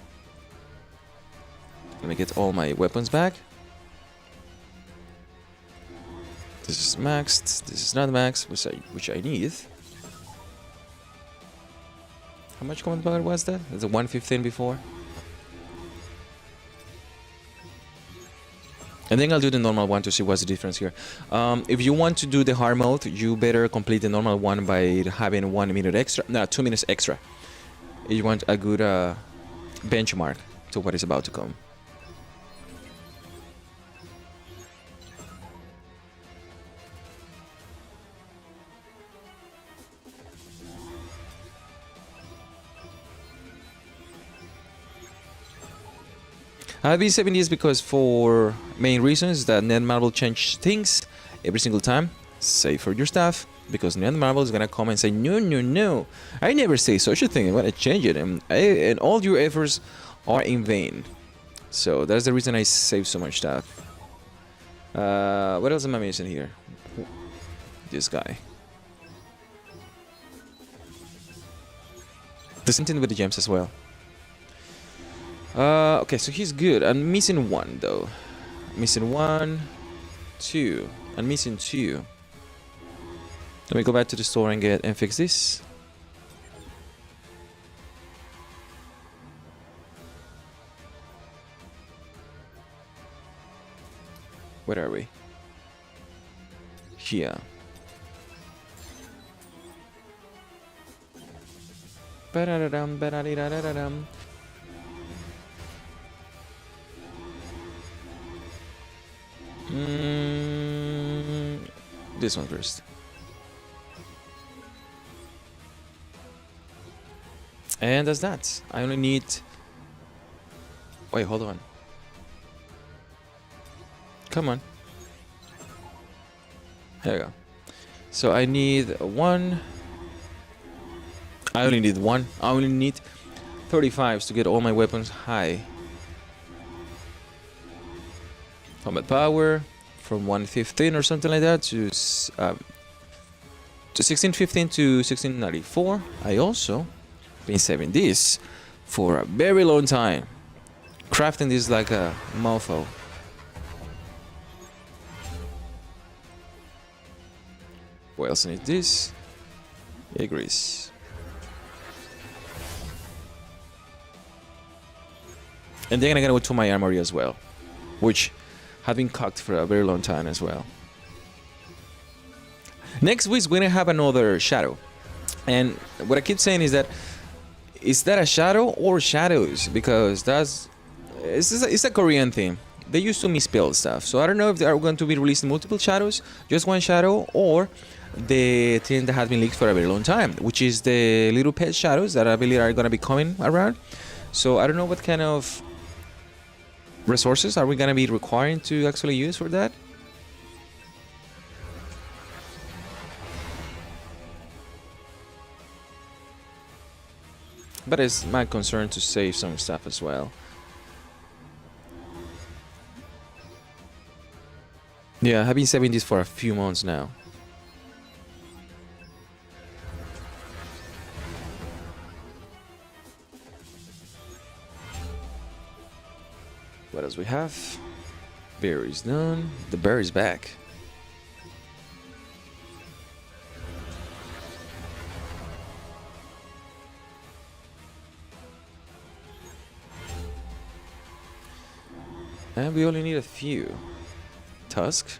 Let me get all my weapons back. This is maxed. This is not maxed, which I need. How much combat power was that? That's a 115 before. And then I'll do the normal one to see what's the difference here. If you want to do the hard mode, you better complete the normal one by having 1 minute extra. No, 2 minutes extra. If you want a good benchmark to what is about to come. I've been saving this because for main reasons that Netmarble change things every single time. Save for your stuff, because Netmarble is gonna come and say no, I never say such a thing. I'm gonna change it, and all your efforts are in vain. So that's the reason I save so much stuff. What else am I missing here? This guy. The same thing with the gems as well. Okay, so he's good. I'm missing one though. Missing 1, 2. I'm missing 2. Let me go back to the store and fix this. Where are we? Here. Ba-da-da-dum, ba-da-dee-da-da-da-dum. This one first. And that's that. I only need... Wait, hold on. Come on. There you go. So I need one. I only need one. I only need 35s to get all my weapons high. Combat power from 115 or something like that to 1615 to 1694. I also been saving this for a very long time. Crafting this like a mofo. What else need this? Grease. And then I'm gonna go to my armory as well, which have been cocked for a very long time as well. Next week we're gonna have another shadow, and what I keep saying is that a shadow or shadows, because it's a Korean thing. They used to misspell stuff, so I don't know if they are going to be releasing multiple shadows, just one shadow, or the thing that has been leaked for a very long time, which is the little pet shadows that I believe are going to be coming around. So I don't know what kind of resources are we going to be requiring to actually use for that. But it's my concern to save some stuff as well. Yeah, I've been saving this for a few months now. What else we have? Bear is done. The bear is back. And we only need a few. Tusk.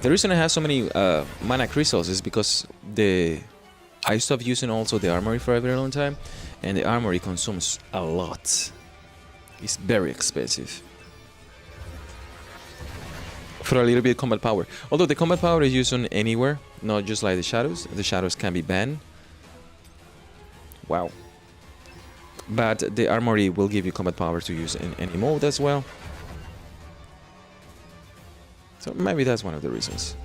The reason I have so many mana crystals is because I stopped using also the armory for a very long time, and the armory consumes a lot. It's very expensive. For a little bit of combat power. Although the combat power is used on anywhere, not just like the shadows. The shadows can be banned. Wow. But the armory will give you combat power to use in any mode as well. So maybe that's one of the reasons.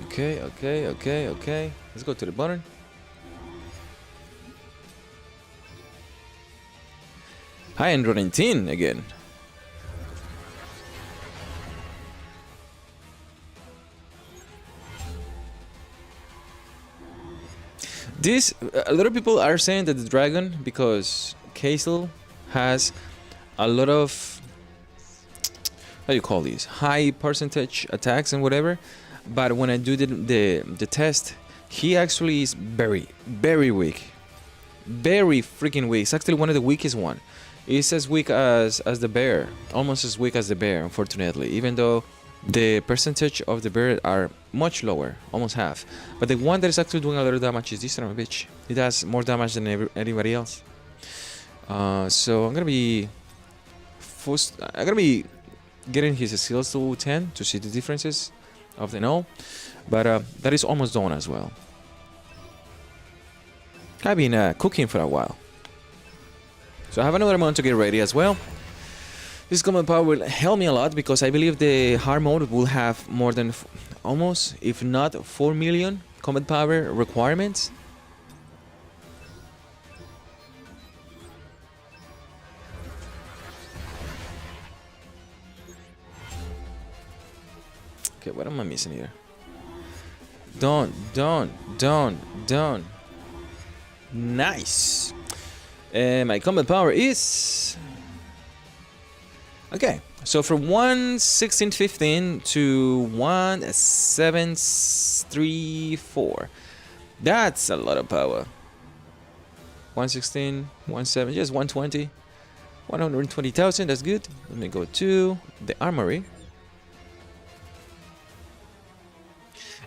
Okay. Let's go to the button. Hi, Android 19 again. This, a lot of people are saying that the dragon, because Castle has a lot of, how do you call these, high percentage attacks and whatever, but when I do the test, he actually is very weak, very freaking weak. It's actually one of the weakest one. It's as weak as the bear, almost as weak as the bear, unfortunately, even though the percentage of the bear are much lower, almost half. But the one that is actually doing a lot of damage is this son of a bitch. It does more damage than anybody else. So I'm gonna be getting his skills to 10 to see the differences of the all. But that is almost done as well. I've been cooking for a while, so I have another month to get ready as well. This combat power will help me a lot because I believe the hard mode will have more than almost, if not 4 million combat power requirements. Okay, what am I missing here? Done. Nice. And my combat power is... Okay, so from 11615 to 1734. That's a lot of power. 116, 17, just 120. 120,000, that's good. Let me go to the armory.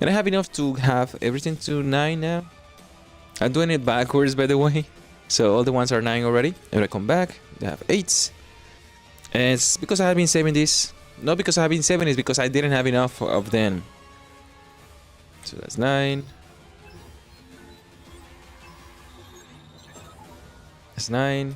And I have enough to have everything to 9 now. I'm doing it backwards, by the way. So all the ones are 9 already. And when I come back, they have 8s. And it's because I have been saving this. Not because I have been saving, it's because I didn't have enough of them. So that's 9. That's 9.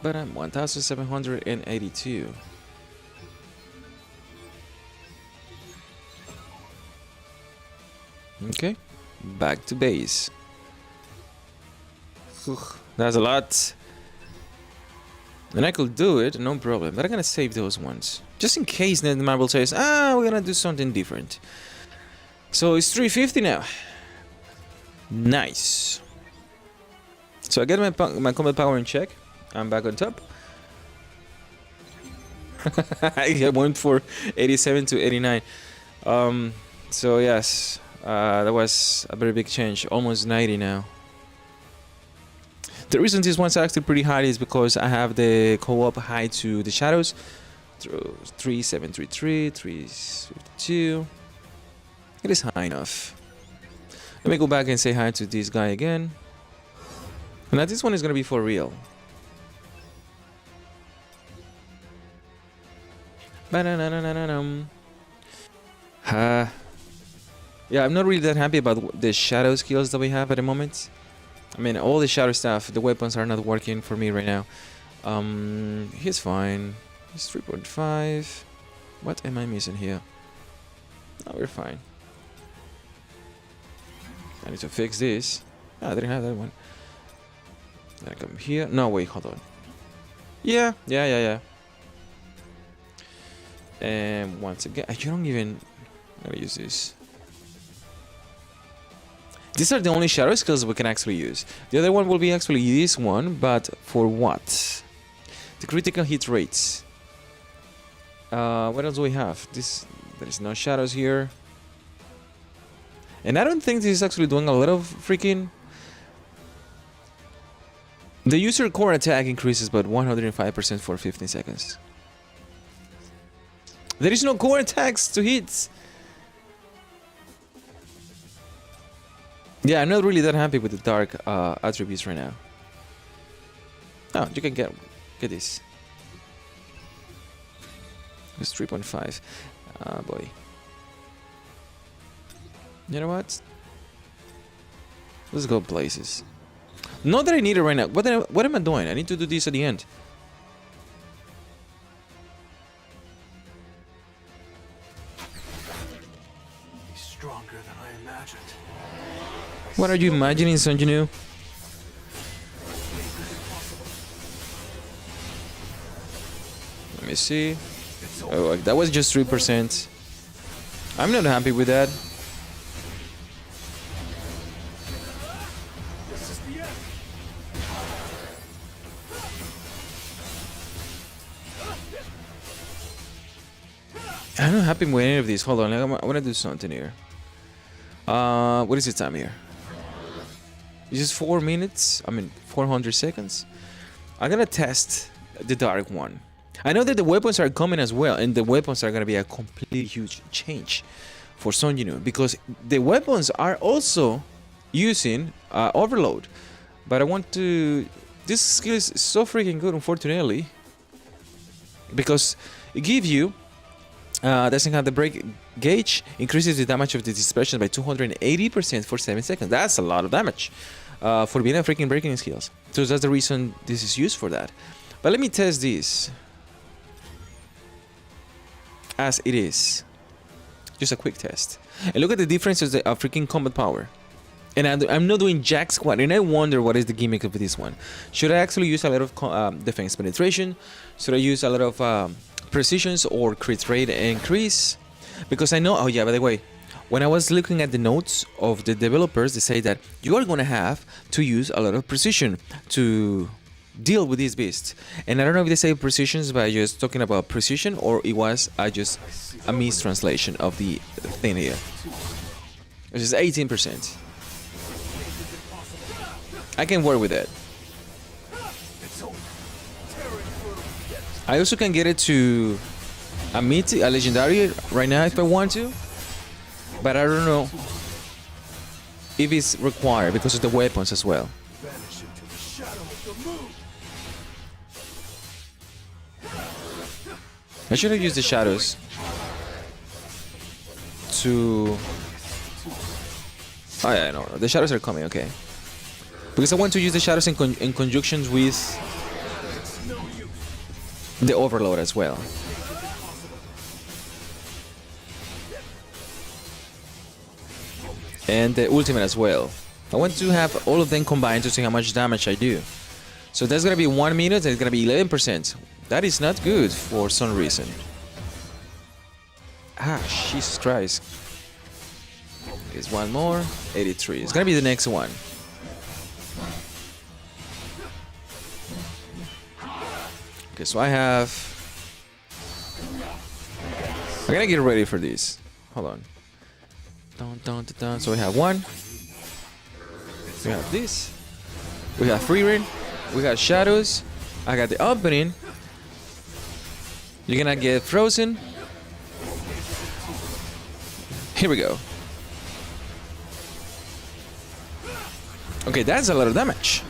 But I'm 1,782. Okay, back to base. That's a lot. And I could do it, no problem. But I'm gonna save those ones. Just in case the marble says, we're gonna do something different. So it's 350 now. Nice. So I get my combat power in check. I'm back on top. I went for 87 to 89. So yes, that was a very big change. Almost 90 now. The reason this one's actually pretty high is because I have the co-op high to the shadows. 3733, 352. It is high enough. Let me go back and say hi to this guy again. Now this one is gonna be for real. Yeah, I'm not really that happy about the shadow skills that we have at the moment. I mean, all the shadow stuff, the weapons are not working for me right now. He's fine. He's 3.5. What am I missing here? No, we're fine. I need to fix this. I didn't have that one. Then I come here. No, wait, hold on. Yeah. And once again, I don't even... I'm gonna use this. These are the only shadow skills we can actually use. The other one will be actually this one, but for what? The critical hit rates. What else do we have? There is no shadows here. And I don't think this is actually doing a lot of freaking... The user core attack increases but 105% for 15 seconds. There is no core attacks to hit. Yeah, I'm not really that happy with the dark attributes right now. Oh, you can get this. It's 3.5. Ah, boy. You know what? Let's go places. Not that I need it right now. What am I doing? I need to do this at the end. He's stronger than I imagined. What are you imagining, Sanjinu? Let me see. Oh, that was just 3%. I'm not happy with that. This is the end. I'm not happy with any of these. Hold on, I want to do something here. What is the time here? It's just 4 minutes. I mean, 400 seconds. I'm gonna test the dark one. I know that the weapons are coming as well, and the weapons are gonna be a completely huge change for Sonjinu because the weapons are also using overload. But I want to. This skill is so freaking good, unfortunately, because it gives you. Doesn't have the break gauge, increases the damage of the dispersion by 280% for 7 seconds. That's a lot of damage for being a freaking breaking skills. So that's the reason this is used for that. But let me test this as it is. Just a quick test. And look at the differences of freaking combat power. And I'm not doing jack squat, and I wonder what is the gimmick of this one. Should I actually use a lot of defense penetration? Should I use a lot of precisions or crit rate increase? Because I know, oh yeah, by the way, when I was looking at the notes of the developers, they say that you are going to have to use a lot of precision to deal with these beasts. And I don't know if they say precisions by just talking about precision, or it was just a mistranslation of the thing here. Which is 18%. I can work with that. I also can get it to a mythic, a legendary right now if I want to, but I don't know if it's required because of the weapons as well. Vanish into the shadow of the moon. I should have used the shadows to... Oh yeah, no, the shadows are coming, okay. Because I want to use the shadows in conjunction with the overload as well. And the ultimate as well. I want to have all of them combined to see how much damage I do. So that's gonna be 1 minute and it's gonna be 11%. That is not good for some reason. Ah, Jesus Christ. There's one more. 83. It's gonna be the next one. Okay, so I have... I'm gonna get ready for this. Hold on. Dun, dun, dun, dun. So we have one. We have this. We have free reign. We got shadows. I got the opening. You're gonna get frozen. Here we go. Okay, that's a lot of damage.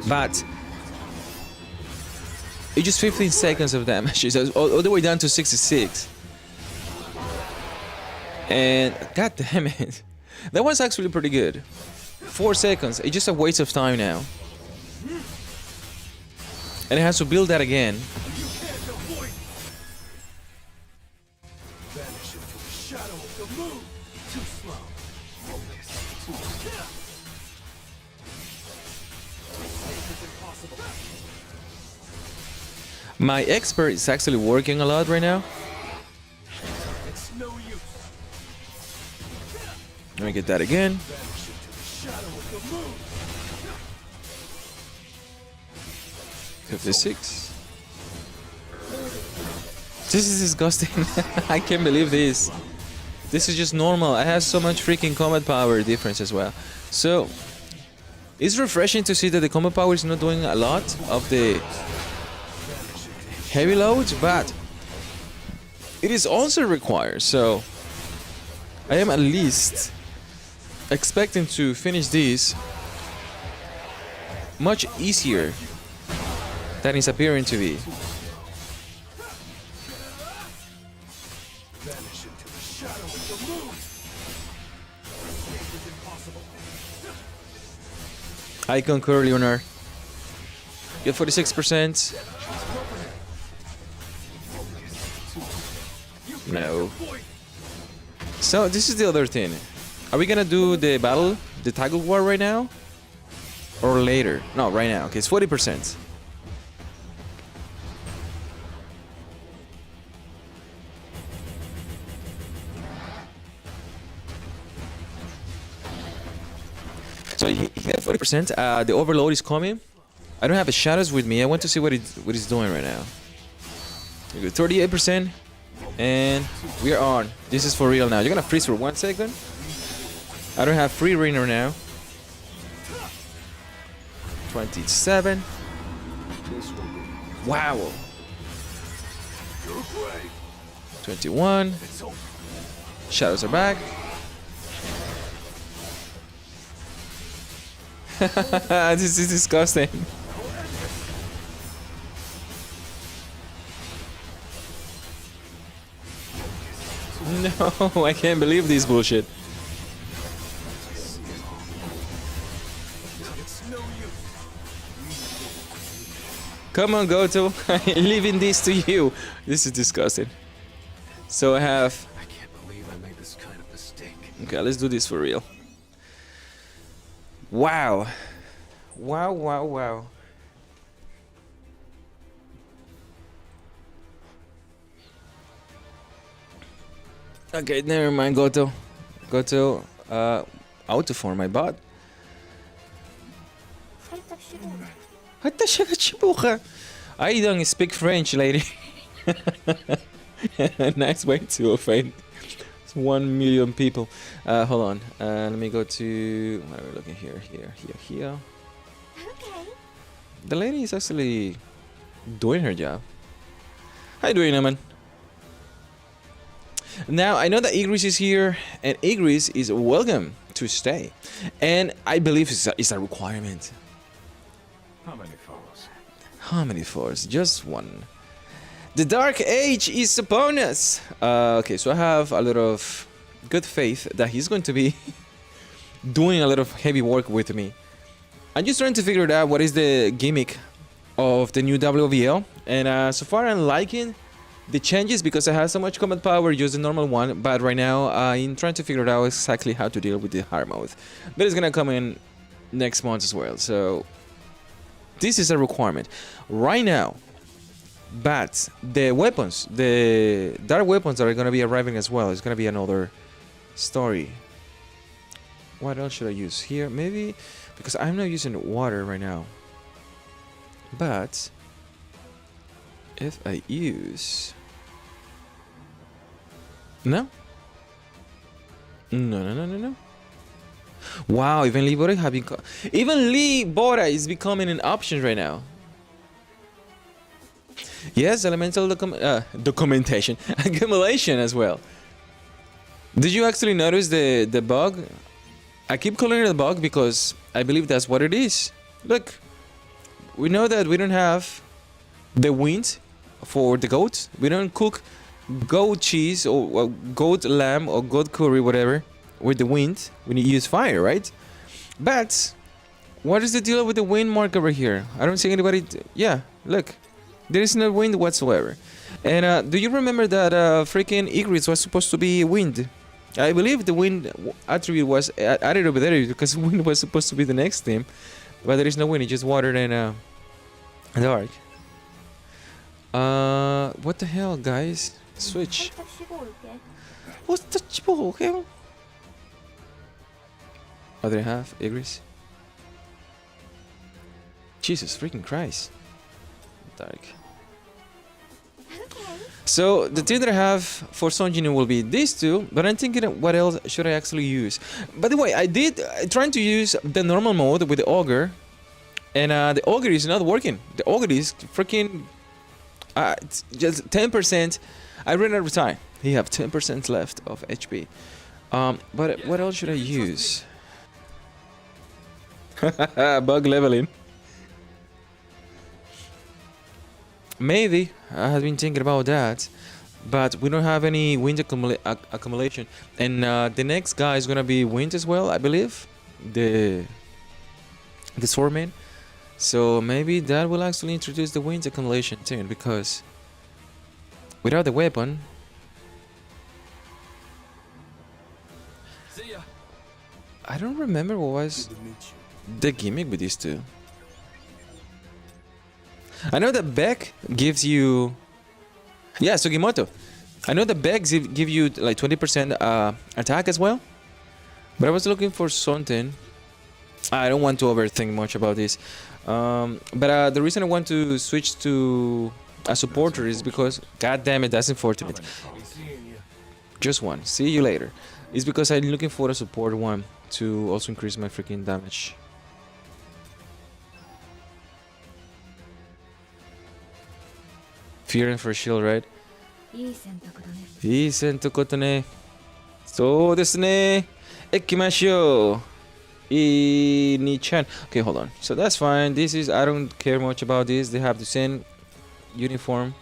But it's just 15 seconds of damage. It's all the way down to 66. And god damn it. That was actually pretty good. 4 seconds. It's just a waste of time now. And it has to build that again. Vanish into the shadow of the moon. Too slow. Focus. My expert is actually working a lot right now. It's no use. Let me get that again. Vanish into the shadow of the moon. 56. This is disgusting. I can't believe this. This is just normal. I have so much freaking combat power difference as well. So it's refreshing to see that the combat power is not doing a lot of the heavy loads, but it is also required. So I am at least expecting to finish this much easier than it's appearing to be. Vanish into the shadow of the moon. Escape is impossible. I concur, Leonard. You have 46%. No. So this is the other thing. Are we gonna do the battle, the tag of war right now? Or later? No, right now. Okay, it's 40%. So he got 40%. The overload is coming. I don't have the shadows with me. I want to see what it's doing right now. We got 38%. And we are on. This is for real now. You're gonna freeze for 1 second. I don't have free reign right now. 27. Wow. 21. Shadows are back. This is disgusting. No, I can't believe this bullshit. Come on, Goto. I'm leaving this to you. This is disgusting. So I have... I can't believe I made this kind of mistake. Okay, let's do this for real. Wow. Wow, wow, wow. Okay, never mind, Goto. Goto, auto-form my bot. I don't speak French, lady. Nice way to offend 1 million people. Hold on. Let me go to... What are we looking here? Here. Okay. The lady is actually doing her job. How you doing, Eman? Now, I know that Igris is here, and Igris is welcome to stay. And I believe it's a requirement. How many foes? How many floors? Just one. The Dark Age is upon us. Okay, so I have a lot of good faith that he's going to be doing a lot of heavy work with me. I'm just trying to figure out what is the gimmick of the new WVL, and so far I'm liking the changes because I have so much combat power, use the normal one, but right now I'm trying to figure out exactly how to deal with the hard mode. But it's gonna come in next month as well, so this is a requirement. Right now, but the weapons, the dark weapons are gonna be arriving as well. It's gonna be another story. What else should I use here? Maybe, because I'm not using water right now. But if I use... No? No. Wow, even Lee Bora have even Lee Bora is becoming an option right now. Yes, elemental documentation, accumulation as well. Did you actually notice the bug? I keep calling it a bug because I believe that's what it is. Look, we know that we don't have the wind for the goat. We don't cook goat cheese or goat lamb or goat curry, whatever, with the wind. We need to use fire, right? But what is the deal with the wind mark over here? I don't see anybody. Yeah, look, there is no wind whatsoever. And do you remember that freaking Igris was supposed to be wind? I believe the wind attribute was added over there because wind was supposed to be the next theme, but there is no wind. It's just water and dark. What the hell, guys? Switch. What's the chipo? Okay. Other half, Igris. Jesus freaking Christ. Dark. So the thing that I have for Sonjin will be these two, but I'm thinking what else should I actually use. By the way, I trying to use the normal mode with the ogre, and the ogre is not working. The ogre is freaking it's just 10%. I ran out of time. He have 10% left of HP. But what else should I use? Bug leveling. Maybe I have been thinking about that, but we don't have any wind accumulation, and the next guy is gonna be wind as well, I believe, the swordman. So maybe that will actually introduce the wind accumulation thing, because without the weapon, See ya. I don't remember what was the gimmick with these two. I know that Beck gives you... Yeah, Sugimoto. I know that Beck give you like 20% attack as well. But I was looking for something. I don't want to overthink much about this. But the reason I want to switch to a supporter is because... God damn it, that's unfortunate. Just one. See you later. It's because I'm looking for a support one to also increase my freaking damage. Fear and for shield, right? いい選択だね。そうですね。行きましょう。Ni-chan. Okay, hold on. So that's fine. This is, I don't care much about this. They have the same uniform.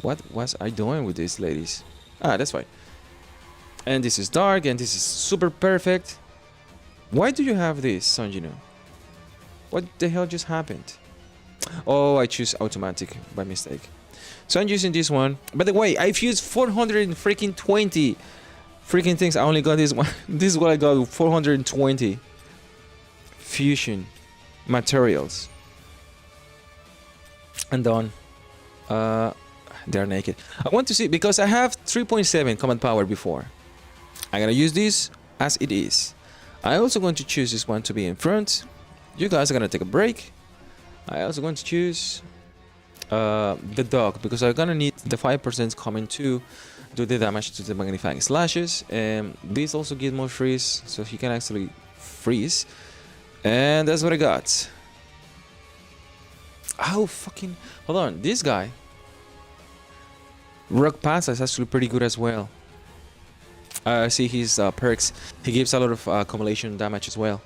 What was I doing with these ladies? Ah, that's fine. And this is dark, and this is super perfect. Why do you have this, Sanjino? What the hell just happened? Oh, I choose automatic by mistake. So I'm using this one. By the way, I've used 420 freaking things. I only got this one. This is what I got, 420 fusion materials. And done. They're naked. I want to see, because I have 3.7 command power before. I'm gonna use this as it is. I also going to choose this one to be in front. You guys are gonna take a break. I also going to choose the dog, because I'm gonna need the 5% coming to do the damage to the magnifying slashes, and this also gives more freeze, so he can actually freeze. And that's what I got. Oh, fucking... Hold on, this guy. Rock Pass is actually pretty good as well. See his perks. He gives a lot of accumulation damage as well.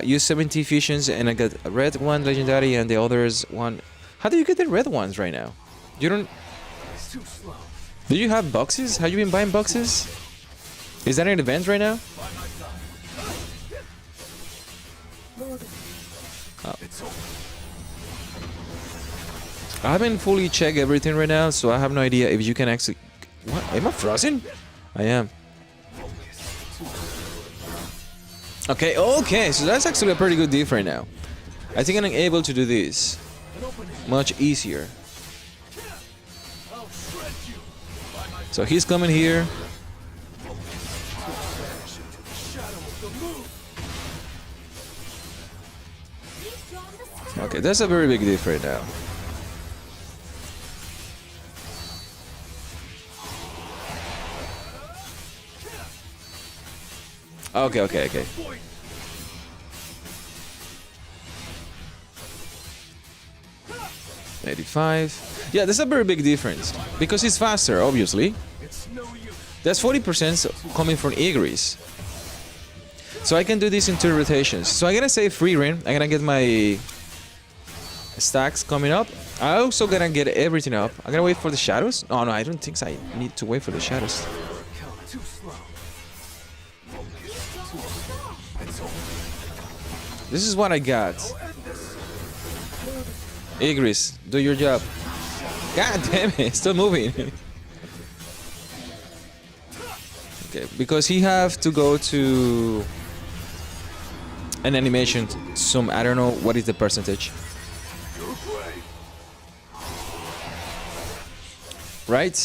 Use 70 fusions and I got a red one legendary and the others one. How do you get the red ones right now? You don't. It's too slow. Do you have boxes? Have you been buying boxes? Is that an event right now? Oh. It's over. I haven't fully checked everything right now, so I have no idea if you can actually. What? Am I frozen? I am. Okay, okay, so that's actually a pretty good diff right now. I think I'm able to do this much easier. So he's coming here. Okay, that's a very big diff right now. Okay, okay, okay. 85. Yeah, that's a very big difference. Because it's faster, obviously. That's 40% coming from Igris. So I can do this in 2 rotations. So I'm gonna save free ring. I'm gonna get my stacks coming up. I also gonna get everything up. I'm gonna wait for the shadows. Oh no, I don't think so. I need to wait for the shadows. This is what I got. Igris, do your job. God damn it, still moving. Okay, because he have to go to an animation some I don't know what is the percentage. Right?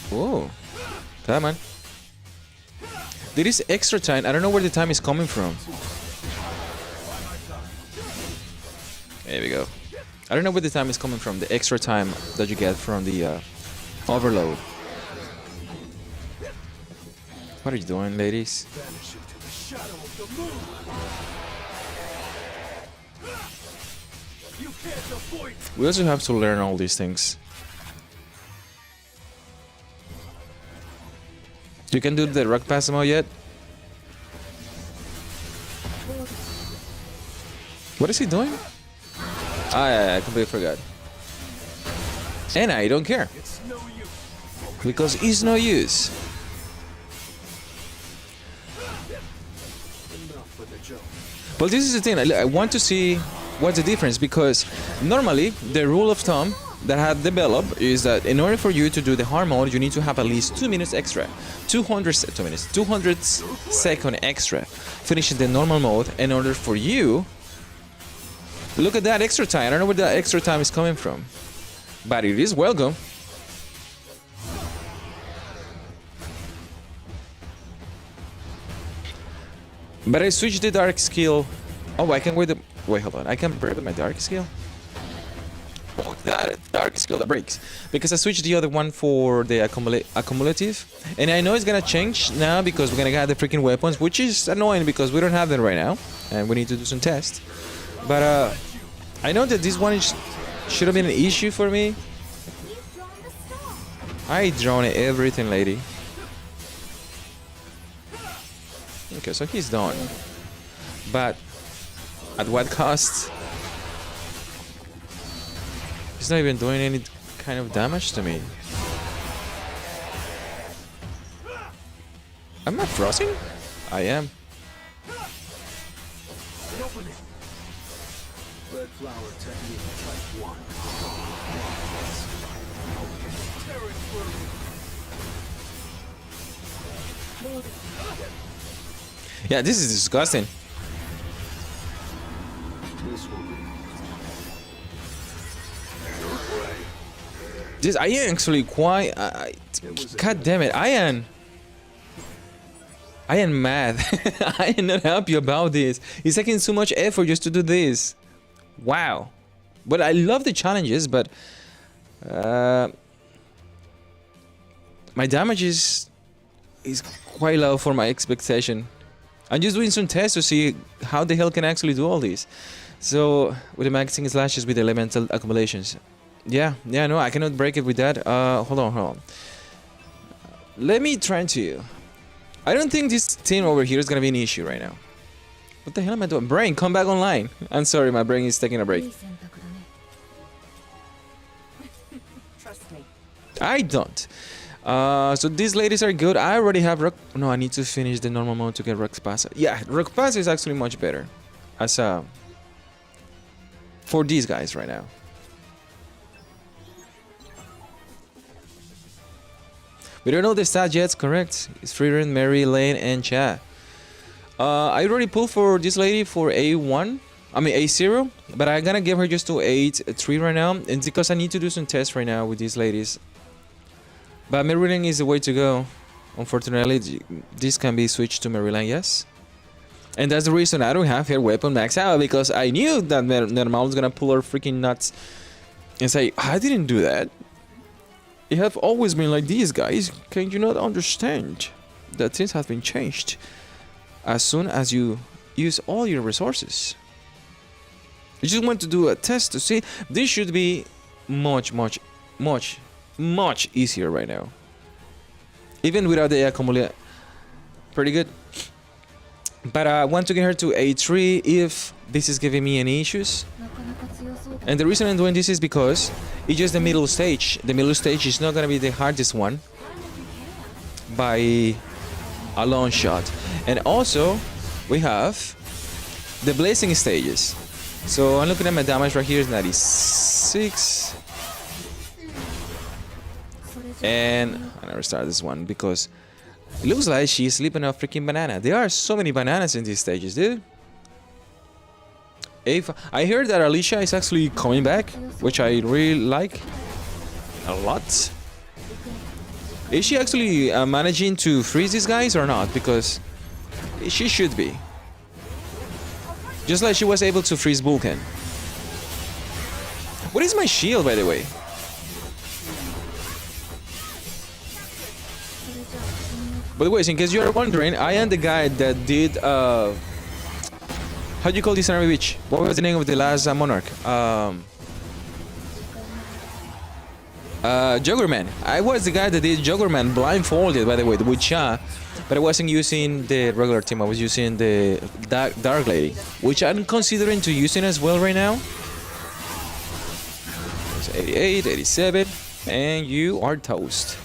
Whoa. Come on. There is extra time. I don't know where the time is coming from. There we go. I don't know where the time is coming from. The extra time that you get from the overload. What are you doing, ladies? We also have to learn all these things. You can do the rock passimo yet? What is he doing? Ah, yeah, I completely forgot. And I don't care. Because it's no use. But this is the thing, I want to see what's the difference, because normally the rule of thumb that have developed is that in order for you to do the hard mode, you need to have at least 2 minutes extra. 200 second extra finishing the normal mode in order for you. Look at that extra time. I don't know where that extra time is coming from, but it is welcome. But I switched the dark skill. Oh, I can wait. Wait, hold on. I can break my dark skill. Oh, that dark skill that breaks, because I switched the other one for the accumulative, and I know it's gonna change now because we're gonna get the freaking weapons, which is annoying because we don't have them right now, and we need to do some tests. But I know that this one should have been an issue for me. I drawn everything, lady. Okay, so he's done, but at what cost? He's not even doing any kind of damage to me. Am I frozen? I am. Red flower technique type 1. Yeah, this is disgusting. This will be. This I am actually quite. God damn it, I am mad. I am not happy about this. It's taking so much effort just to do this. Wow. But I love the challenges, but My damage is quite low for my expectation. I'm just doing some tests to see how the hell can I actually do all this. So with the maxing slashes with elemental accumulations. Yeah, no, I cannot break it with that. Hold on. Let me try to. I don't think this team over here is gonna be an issue right now. What the hell am I doing? Brain, come back online. I'm sorry, my brain is taking a break. Trust me. I don't. So these ladies are good. I already have rock. No, I need to finish the normal mode to get rock pass. Yeah, rock pass is actually much better. As for these guys right now. We don't know the stats yet, correct? It's Frieden, Mary, Lane, and Chad. I already pulled for this lady for A1. I mean A0. But I'm gonna give her just to 8-3 right now. And it's because I need to do some tests right now with these ladies. But Maryland is the way to go. Unfortunately, this can be switched to Maryland, yes. And that's the reason I don't have her weapon max out. Because I knew that Normal was gonna pull her freaking nuts. And say, I didn't do that. You have always been like these guys. Can you not understand that things have been changed as soon as you use all your resources? You just want to do a test to see. This should be much easier right now. Even without the accumulate. Pretty good. But I want to get her to A3 if this is giving me any issues. And the reason I'm doing this is because it's just the middle stage. The middle stage is not going to be the hardest one by a long shot. And also, we have the blazing stages. So I'm looking at my damage right here is 96. And I never start this one because it looks like she's sleeping on a freaking banana. There are so many bananas in these stages, dude. If I heard that Alicia is actually coming back, which I really like a lot. Is she actually managing to freeze these guys or not? Because she should be. Just like she was able to freeze Vulcan. What is my shield, by the way? By the way, in case you are wondering, I am the guy that did how do you call this army bitch? What was the name of the last monarch? Juggerman. I was the guy that did Juggerman blindfolded, by the way, with Cha. But I wasn't using the regular team. I was using the Dark Lady, which I'm considering to using as well right now. It's 88, 87, and you are toast.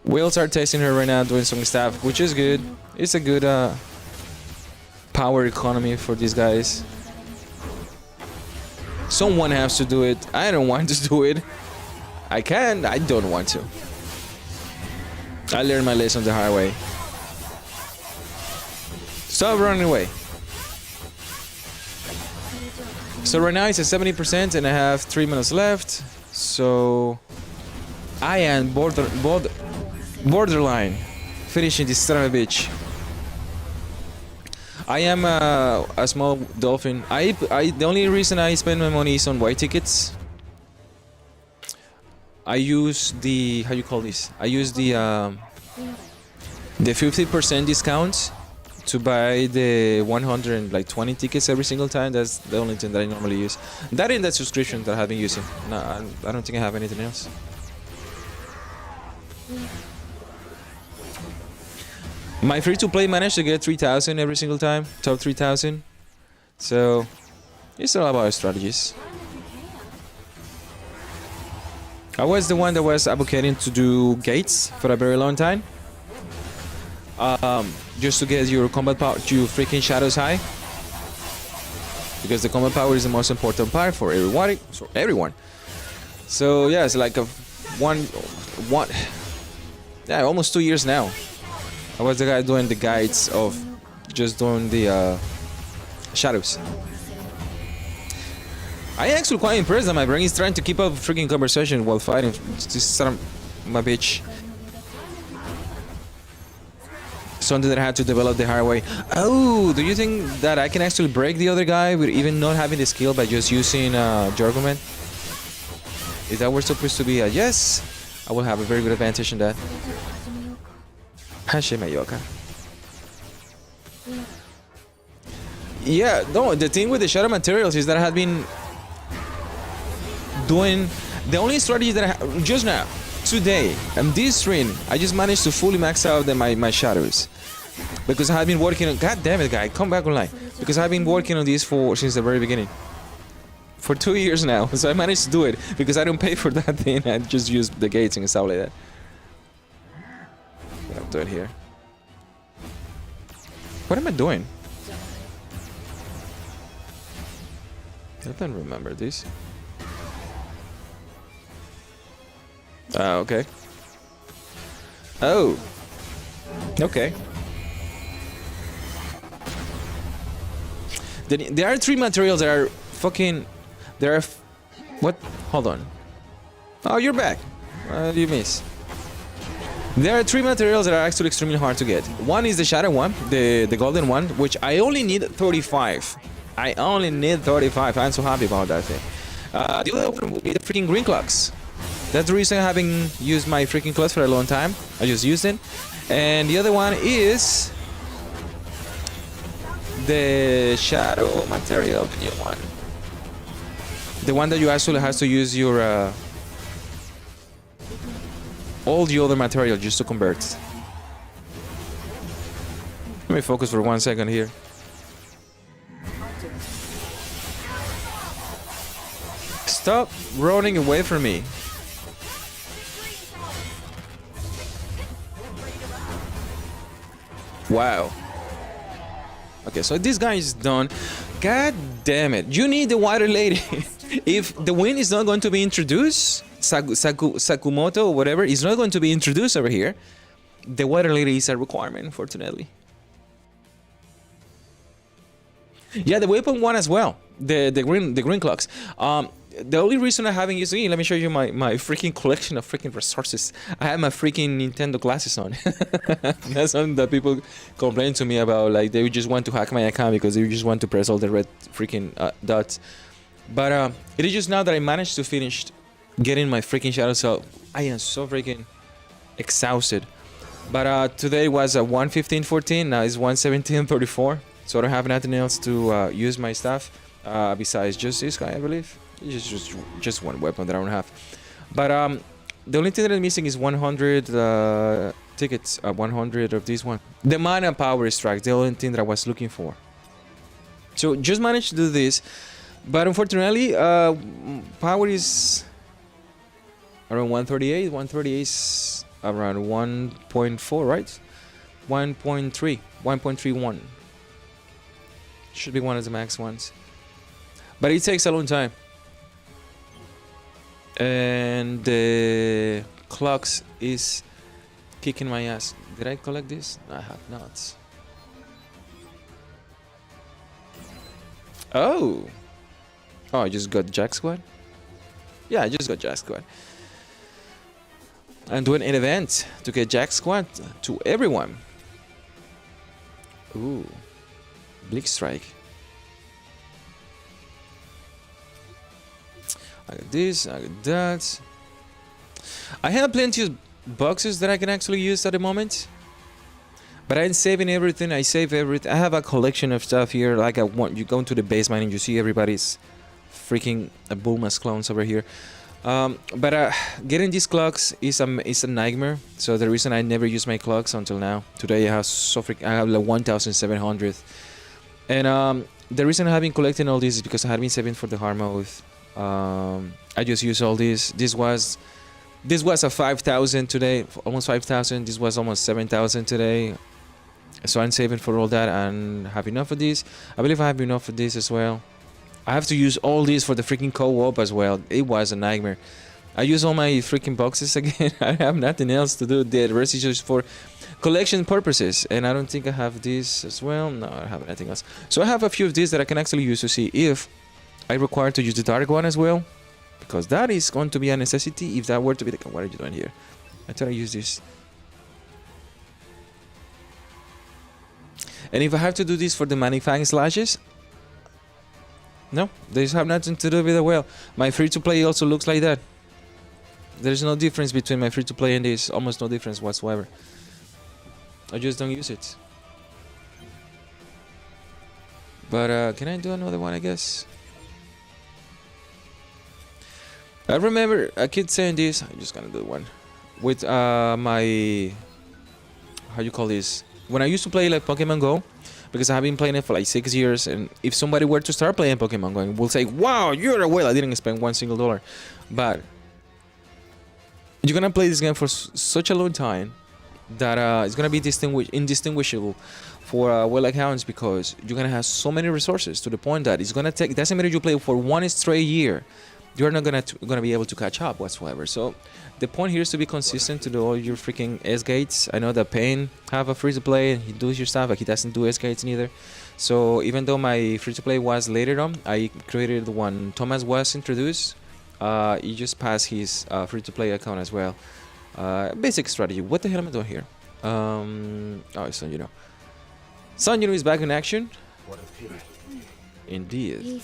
Whales are testing her right now, doing some stuff, which is good. It's a good power economy for these guys. Someone has to do it. I don't want to do it. I can. I don't want to. I learned my lesson the hard way. Stop running away. So right now it's at 70% and I have 3 minutes left. So I am borderline finishing this son of a bitch. I am a small dolphin. The only reason I spend my money is on white tickets. I use the, how you call this? I use the 50% discount to buy the 120 tickets every single time. That's the only thing that I normally use. That and that subscription that I've been using. No, I don't think I have anything else. My free-to-play managed to get 3,000 every single time, top 3,000. So it's all about strategies. I was the one that was advocating to do gates for a very long time, just to get your combat power, your freaking shadows high, because the combat power is the most important part for everyone. So yeah, it's like almost 2 years now. I was the guy doing the guides of just doing the shadows. I am actually quite impressed that my brain is trying to keep up freaking conversation while fighting. This son of my bitch. something that I had to develop the hard way. Oh, do you think that I can actually break the other guy with even not having the skill by just using Jargoman? Is that we're supposed to be a yes? I will have a very good advantage in that. Hashimayoka. Yeah, no, the thing with the shadow materials is that I have been doing the only strategy that I just now, today, and this stream, I just managed to fully max out my shadows. Because I have been working on, god damn it guy, come back online. Because I've been working on this since the very beginning. For 2 years now, so I managed to do it because I don't pay for that thing. I just use the gates and stuff like that. What I'm doing here? What am I doing? I don't remember this. Okay. Oh. Okay. There are 3 materials that are fucking... There are... What? Hold on. Oh, you're back. What did you miss? There are 3 materials that are actually extremely hard to get. One is the shadow one, the golden one, which I only need 35. I only need 35. I'm so happy about that thing. The other one will be the freaking green clocks. That's the reason I haven't used my freaking clocks for a long time. I just used it. And the other one is... the shadow material, the new one. The one that you actually have to use your... all the other material just to convert. Let me focus for 1 second here. Stop running away from me. Wow. Okay, so this guy is done. God damn it. You need the water lady. If the wind is not going to be introduced, Sakumoto or whatever is not going to be introduced over here, the water lady is a requirement, unfortunately. Yeah, the weapon one as well. The green clocks. The only reason I haven't used it, let me show you my freaking collection of freaking resources. I have my freaking Nintendo glasses on. That's something that people complain to me about. Like, they just want to hack my account because they just want to press all the red freaking dots. But it is just now that I managed to finish getting my freaking shadow, so I am so freaking exhausted. But today was a 1:15:14, now it's 1:17:34. So I don't have nothing else to use my stuff besides just this guy, I believe. It's just one weapon that I don't have. But the only thing that I'm missing is 100 tickets, 100 of this one. The mana power strike, the only thing that I was looking for. So just managed to do this, but unfortunately, power is around 138. 138 is around 1.4, right? 1.3, 1.31. Should be one of the max ones. But it takes a long time. And the clocks is kicking my ass. Did I collect this? I have not. Oh! Oh, I just got Jack Squad? Yeah, I just got Jack Squad. I'm doing an event to get Jack Squad to everyone. Ooh. Bleak Strike. I got this, I got that. I have plenty of boxes that I can actually use at the moment. But I'm saving everything, I save everything. I have a collection of stuff here. Like you go into the basement and you see everybody's freaking Bulma's clones over here. But getting these clocks is a nightmare. So the reason I never use my clocks until now. Today I have like 1,700. And the reason I have been collecting all this is because I have been saving for the hard mode. I just use all this. This was a 5,000 today, almost 5,000. This was almost 7,000 today. So I'm saving for all that and have enough of this. I believe I have enough of this as well. I have to use all this for the freaking co-op as well. It was a nightmare. I use all my freaking boxes again. I have nothing else to do. The rest is just for collection purposes. And I don't think I have this as well. No, I don't have anything else. So I have a few of these that I can actually use to see if I require to use the dark one as well. Because that is going to be a necessity if that were to be the... What are you doing here? I thought I use this. And if I have to do this for the magnifying slashes, no, these have nothing to do with the whale. My free-to-play also looks like that. There's no difference between my free-to-play and this. Almost no difference whatsoever. I just don't use it. But can I do another one, I guess? I remember a kid saying this. I'm just gonna do one with my, how you call this, when I used to play like Pokemon Go, because I've been playing it for like 6 years, and if somebody were to start playing Pokemon Go, will say, wow, you're a whale. I didn't spend $1 but you're gonna play this game for such a long time that it's gonna be indistinguishable for whale accounts, because you're gonna have so many resources to the point that it's gonna take, doesn't matter if you play for 1 straight year, you're not gonna be able to catch up whatsoever. So the point here is to be consistent to do all your freaking S gates. I know that Pain have a free to play and he does your stuff, but he doesn't do S gates neither. So even though my free to play was later on, I created the one Thomas was introduced. He just passed his free to play account as well. Basic strategy. What the hell am I doing here? Oh, it's Sun Yuno. Sun Yuno is back in action. What a pity. Indeed.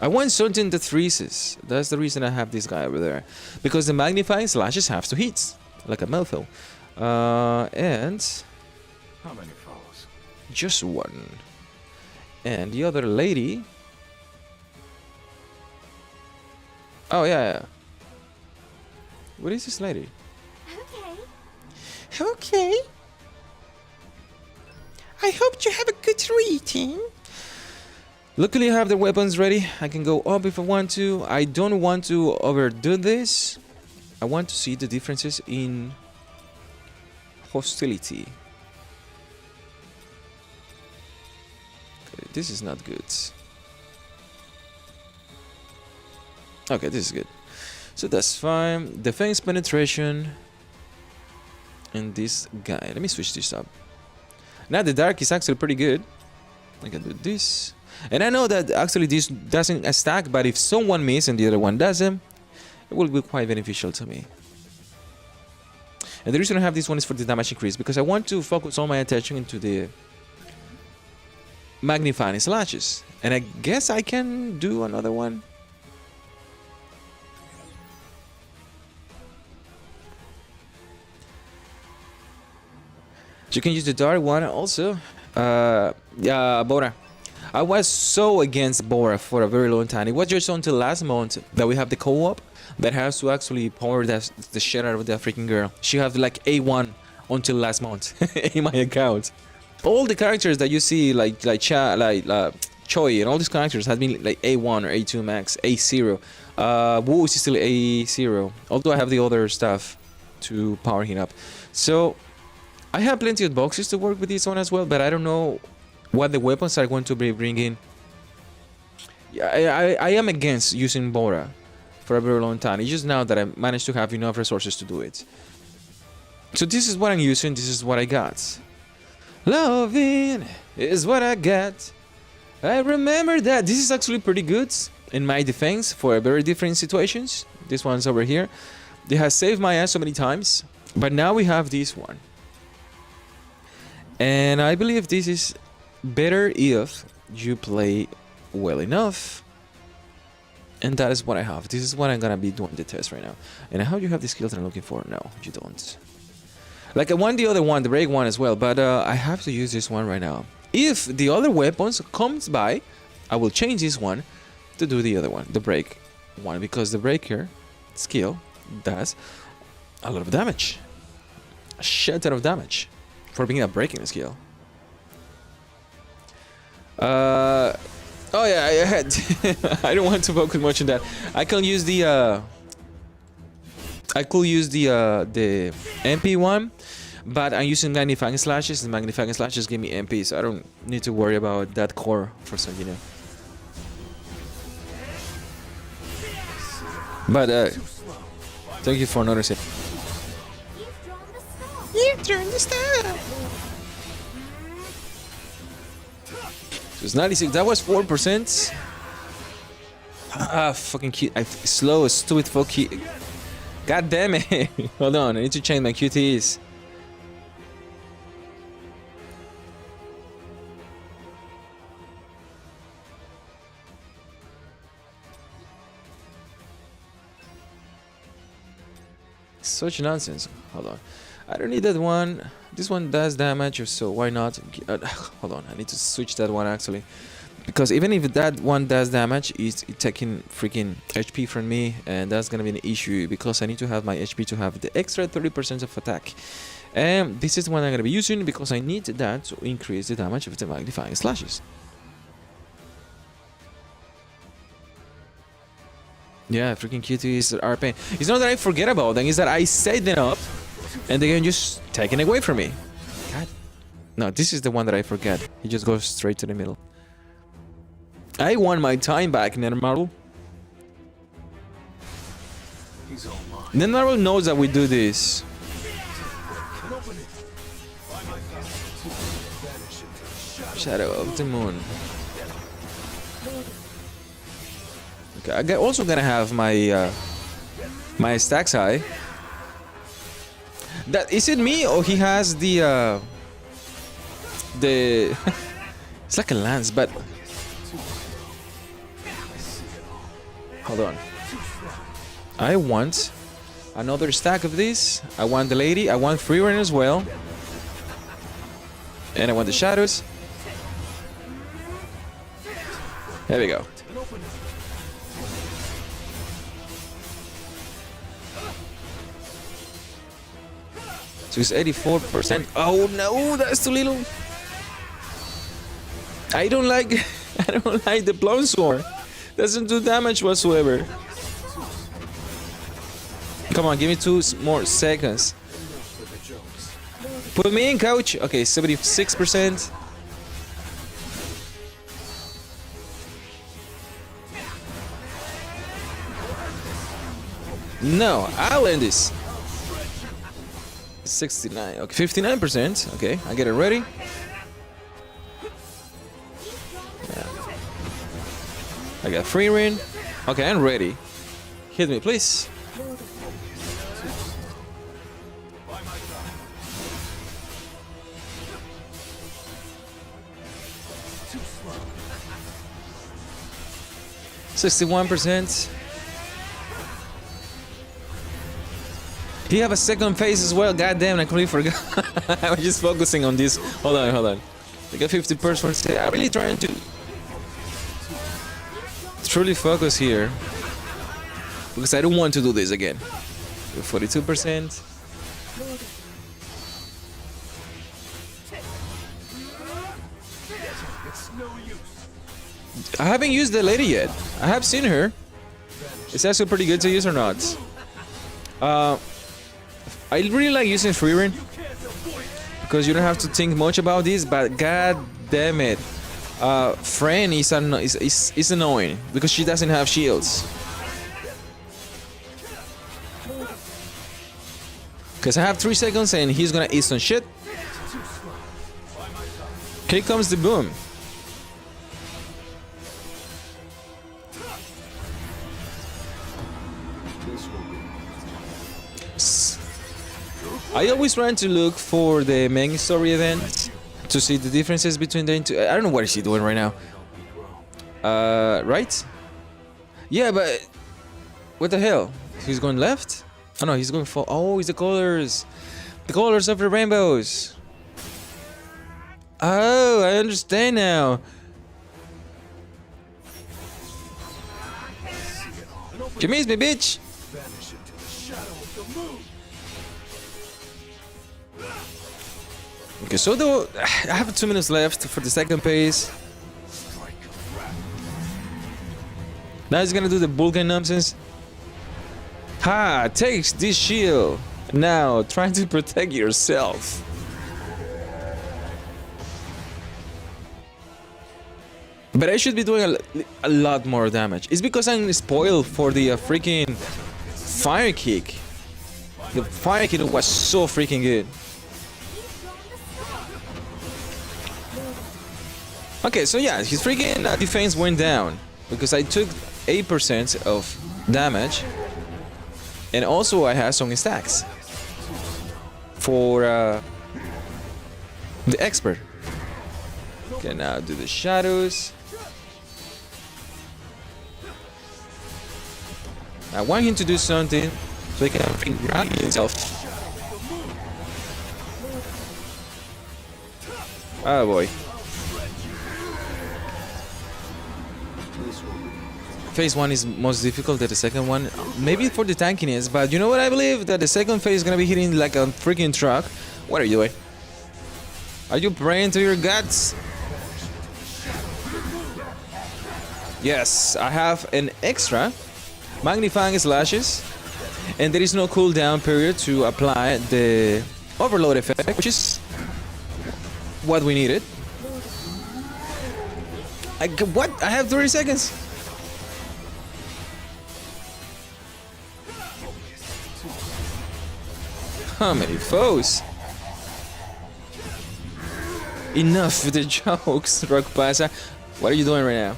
I want something that freezes. That's the reason I have this guy over there. Because the magnifying slashes have to hit. Like a mouthful. And How many follows? just one. And the other lady. Oh yeah. What is this lady? Okay. Okay. I hope you have a good reading. Luckily I have the weapons ready. I can go up if I want to. I don't want to overdo this. I want to see the differences in hostility. Okay, this is not good. Okay, this is good. So that's fine. Defense penetration. And this guy. Let me switch this up. Now the dark is actually pretty good. I can do this. And I know that actually this doesn't stack, but if someone misses and the other one doesn't, it will be quite beneficial to me. And the reason I have this one is for the damage increase, because I want to focus all my attention into the magnifying slashes. And I guess I can do another one. You can use the dark one also. Bora. I was so against Bora for a very long time. It was just until last month that we have the co-op that has to actually power the shit out of that freaking girl. She have like A1 until last month in my account. All the characters that you see like Choi and all these characters have been like A1 or A2 max, A0. Wu is still A0, although I have the other stuff to power him up. So I have plenty of boxes to work with this one as well, but I don't know what the weapons are going to be bringing. I am against using Bora for a very long time. It's just now that I managed to have enough resources to do it. So this is what I'm using, this is what I got. Loving is what I got. I remember that. This is actually pretty good in my defense for very different situations. This one's over here. They have saved my ass so many times. But now we have this one. And I believe this is better if you play well enough. And that is what I have. This is what I'm gonna be doing the test right now. And how you have the skills that I'm looking for? No, you don't. Like I want the other one, the break one as well, but I have to use this one right now. If the other weapons comes by, I will change this one to do the other one, the break one, because the breaker skill does a lot of damage. A shit ton of damage for being a breaking skill. Oh yeah, I had I don't want to focus much on that. I can use the I could use the MP one, but I'm using magnifying slashes. The magnifying slashes give me MP, so I don't need to worry about that core for some, you know. But thank you for noticing. You've drawn the star. You turned the star. So it's 96. That was 4%. Ah, fucking cute. Slow, stupid fuck. God damn it. Hold on, I need to change my QTEs. Such nonsense. Hold on. I don't need that one. This one does damage, so why not? Hold on. I need to switch that one actually. Because even if that one does damage, it's taking freaking HP from me, and that's gonna be an issue because I need to have my HP to have the extra 30% of attack. And this is the one I'm gonna be using because I need that to increase the damage of the magnifying slashes. Yeah, freaking Q2s are pain. It's not that I forget about them, it's that I set them up and they can just take it away from me. God. No, this is the one that I forget. He just goes straight to the middle. I want my time back, Nethermarble. He's all mine. Nethermarble knows that we do this. Shadow of the Moon. Okay, I also gonna have my my stacks high. That is it me or he has the it's like a lance, but hold on. I want another stack of this. I want the lady. I want free reign as well. And I want the shadows. There we go. So it's 84%. Oh no, that's too little. I don't like the blown sword. Doesn't do damage whatsoever. Come on, give me 2 more seconds. Put me in, coach. Okay, 76%. No, I'll end this. 69. Okay, 59%. Okay, I get it ready. Yeah. I got free reign. Okay, I'm ready. Hit me, please. Too slow. 61%. He have a second phase as well. God damn, I completely forgot. I was just focusing on this. Hold on, hold on. I got 50%. I'm really trying to truly focus here because I don't want to do this again. 42%. It's no use. I haven't used the lady yet. I have seen her. Is actually pretty good to use or not? I really like using free reign because you don't have to think much about this, but god damn it, Fran is annoying because she doesn't have shields. Because I have 3 seconds and he's gonna eat some shit. Here comes the boom. I always try to look for the main story event to see the differences between the two. I don't know what is he doing right now. Right? Yeah, but what the hell? He's going left? Oh no, he's going for. Oh, it's the colors of the rainbows. Oh, I understand now. You missed me, bitch. Vanish into the shadow of the moon. Okay, so though I have 2 minutes left for the second phase. Now he's gonna do the Vulcan nonsense. Ha! Takes this shield. Now try to protect yourself. But I should be doing a lot more damage. It's because I'm spoiled for the freaking fire kick. The fire kick was so freaking good. Okay, so yeah, his freaking defense went down because I took 8% of damage, and also I have some stacks for the expert. Okay, now do the shadows. I want him to do something, so he can freaking grab himself. Oh boy. Phase 1 is most difficult than the second one. Maybe for the tankiness, but you know what I believe? That the second phase is gonna be hitting like a freaking truck. What are you doing? Are you praying to your guts? Yes, I have an extra magnifying slashes, and there is no cooldown period to apply the overload effect, which is what we needed. What? I have 30 seconds. How many foes? Enough with the jokes, Rock Pasa. What are you doing right now?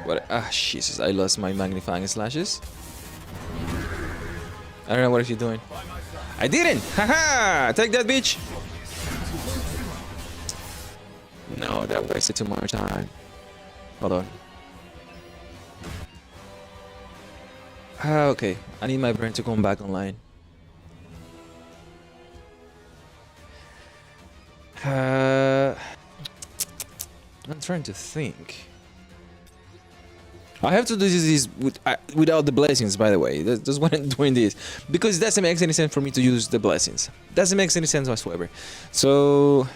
What? Ah, Jesus! I lost my magnifying slashes. I don't know what you're doing. I didn't. Haha! Take that, bitch. No, that wasted too much time. Hold on. Okay, I need my brain to come back online. I'm trying to think. I have to do this without the blessings, by the way. That's why I'm doing this, because it doesn't make any sense for me to use the blessings. Doesn't make any sense whatsoever. So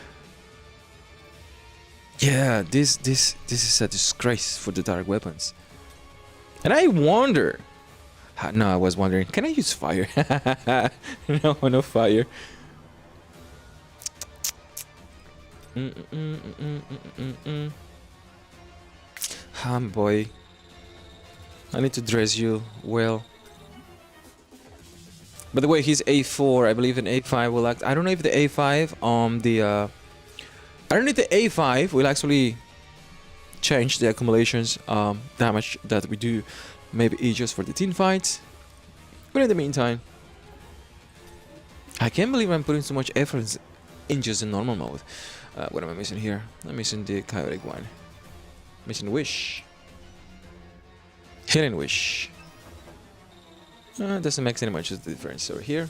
yeah, this is a disgrace for the dark weapons. And I wonder. No, I was wondering, can I use fire? No, no fire. Boy. I need to dress you well. By the way, he's A4. I believe an A5 will act. I don't know if the A5 on the I don't know if the A5 will actually change the accumulations damage that we do. Maybe it's just for the team fights. But in the meantime, I can't believe I'm putting so much effort in just the normal mode. What am I missing here? I'm missing the chaotic one. Missing wish. Hidden wish. Doesn't make any much difference over here.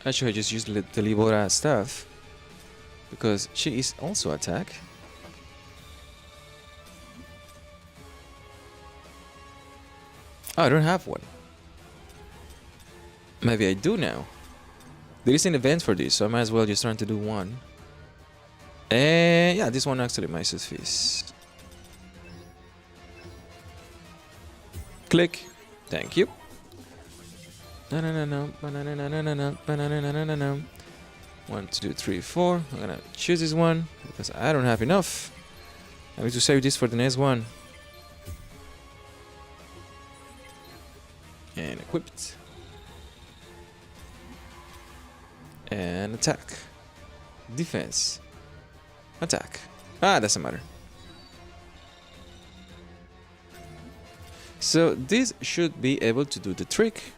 Actually, I just used the Libora stuff because she is also attack. Oh, I don't have one. Maybe I do now. There is an event for this, so I might as well just try to do one. And yeah, this one actually might suffice. Click. Thank you. No. 1, 2, 3, 4. I'm gonna choose this one because I don't have enough. I need to save this for the next one. And equipped. And attack. Defense. Attack. Doesn't matter. So this should be able to do the trick.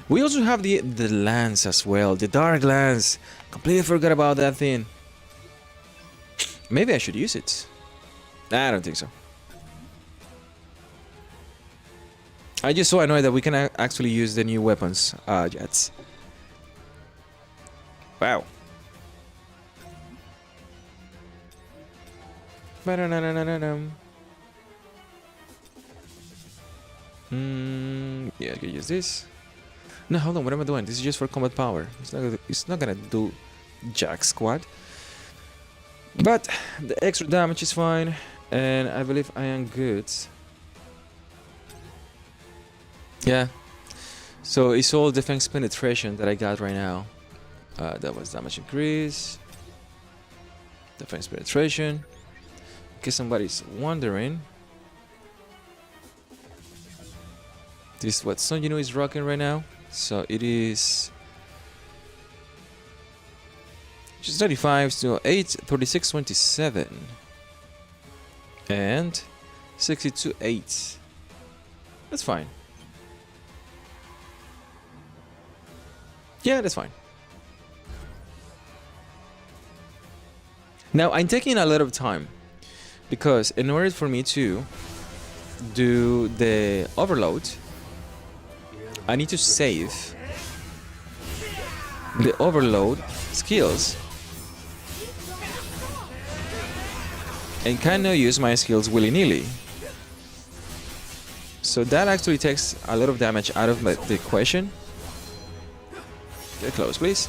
We also have the lance as well, the dark lance. Completely forgot about that thing. Maybe I should use it. I don't think so. I just so annoyed that we can actually use the new weapons jets. Wow. Yeah, I can use this. No, hold on. What am I doing? This is just for combat power. It's not gonna do jack squat. But the extra damage is fine, and I believe I am good. Yeah. So it's all defense penetration that I got right now. That was damage increase. Defense penetration. In case somebody's wondering, this is what Sunjinu is rocking right now. So it is just 35 to 8, 36, 27, and 62, 8. That's fine. Yeah, that's fine. Now I'm taking a lot of time because in order for me to do the overload, I need to save the overload skills and cannot use my skills willy-nilly. So that actually takes a lot of damage out of the equation. Get close, please.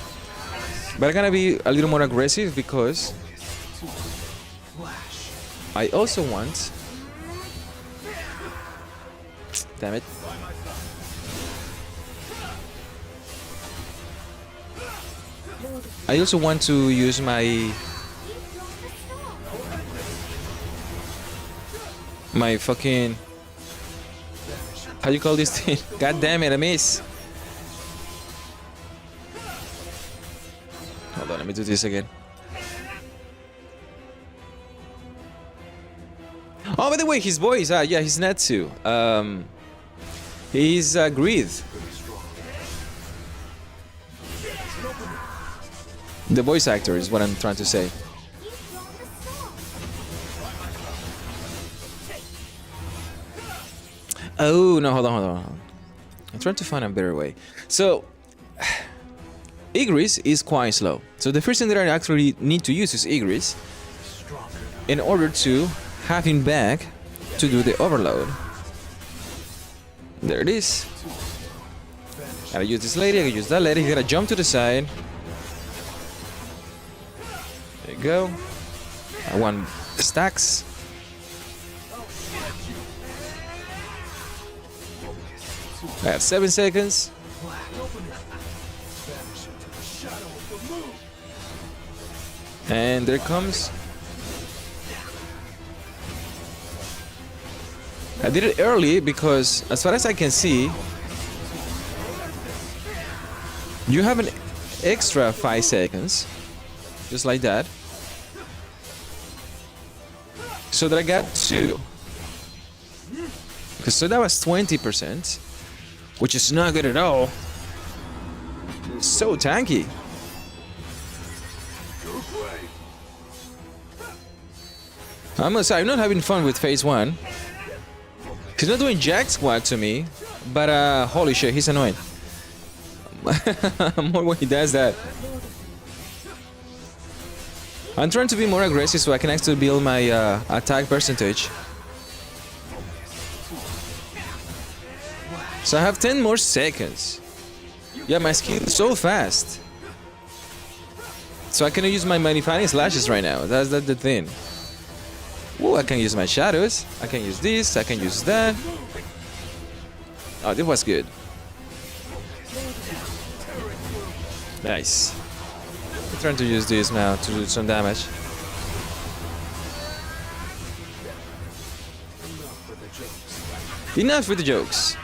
But I'm gonna be a little more aggressive because I also want... Damn it. I also want to use my fucking... How do you call this thing? God damn it, I miss. Hold on, let me do this again. Oh, by the way, his voice, yeah, he's Natsu. He's Greed. The voice actor is what I'm trying to say. Oh, no, hold on. I'm trying to find a better way. So, Igris is quite slow. So the first thing that I actually need to use is Igris in order to have him back to do the overload. There it is. Gotta use this lady, I gotta use that lady. He's gotta jump to the side. There you go. I want stacks. I have 7 seconds. And there it comes. I did it early because, as far as I can see, you have an extra 5 seconds. Just like that. So that I got 2. So that was 20%. Which is not good at all. So tanky. I must say, I'm not having fun with phase 1. He's not doing jack squat to me, but holy shit, he's annoying. More when he does that. I'm trying to be more aggressive so I can actually build my attack percentage. So I have 10 more seconds. Yeah, my skill is so fast. So I cannot use my magnifying slashes right now. That's the thing. Ooh, I can use my shadows. I can use this. I can use that. Oh, this was good. Nice. I'm trying to use this now to do some damage. Enough with the jokes.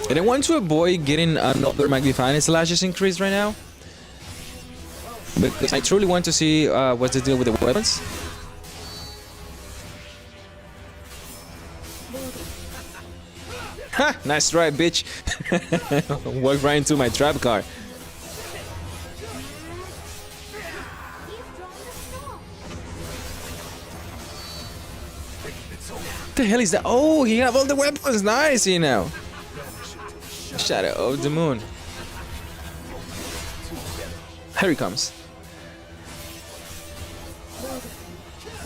And I want to avoid getting another magnifying slashes increase right now. But I truly want to see what's the deal with the weapons. Ha! Nice try, bitch. Walk right into my trap car. What the hell is that? Oh, he have all the weapons. Nice, you know. Shadow of the moon. Here he comes.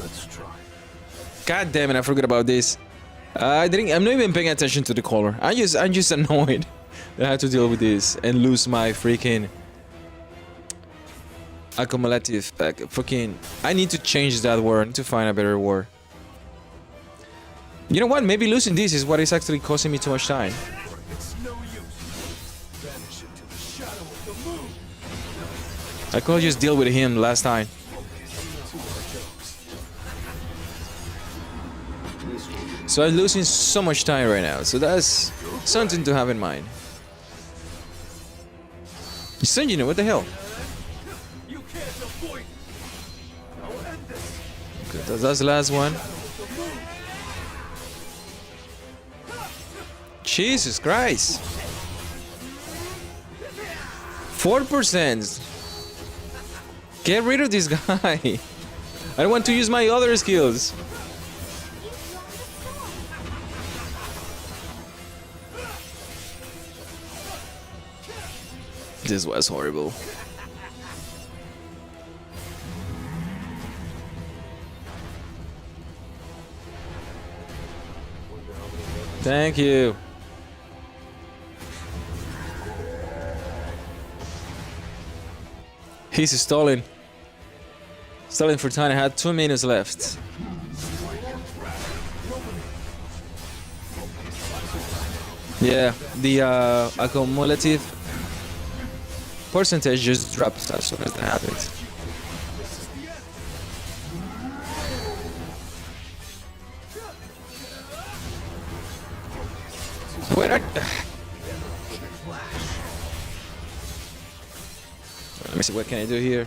Let's try. God damn it! I forgot about this. I'm not even paying attention to the color. I'm just annoyed that I have to deal with this and lose my freaking accumulative. Freaking. I need to change that word. I need to find a better word. You know what? Maybe losing this is what is actually causing me too much time. I could just deal with him last time. So I'm losing so much time right now. So that's something to have in mind. Sunjino, what the hell? Okay, that's the last one. Jesus Christ. 4%. Get rid of this guy. I don't want to use my other skills. This was horrible. Thank you. He's stalling. Stalling for time. I had 2 minutes left. Yeah, the accumulative percentage just drops as soon as that happens. Wait, let me see, what can I do here?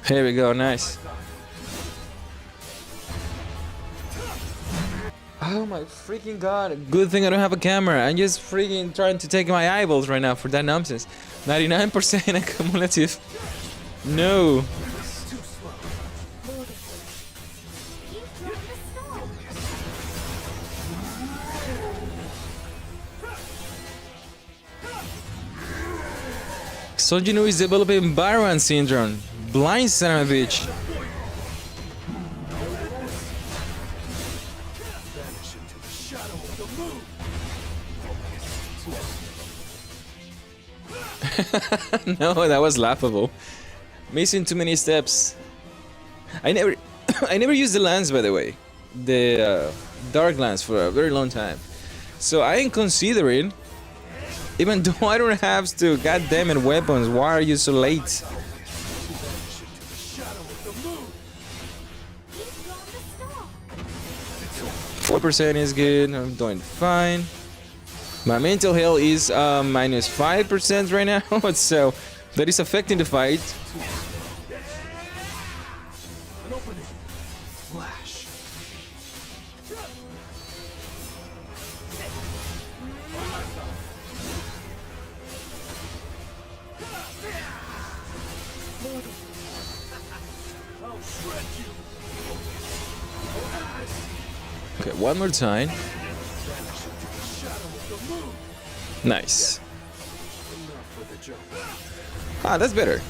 Here we go, nice. Oh my freaking god, good thing I don't have a camera. I'm just freaking trying to take my eyeballs right now for that nonsense. 99% accumulative. No. Sojinu is developing Byron syndrome. Blind son of a bitch. No, that was laughable. Missing too many steps. I never I never used the lance, by the way. The dark lance for a very long time. So I am considering, even though I don't have to, god damn it, weapons, why are you so late? 4% is good, I'm doing fine. My mental health is minus 5% right now, so that is affecting the fight. Okay, one more time. Nice. Ah, that's better.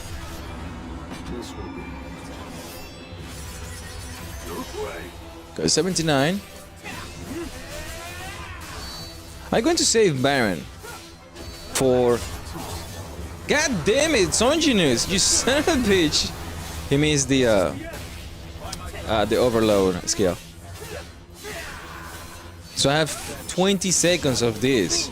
Go 79. I'm going to save Baron for... God damn it, Songinus, you son of a bitch. He means the overload skill. So I have 20 seconds of this.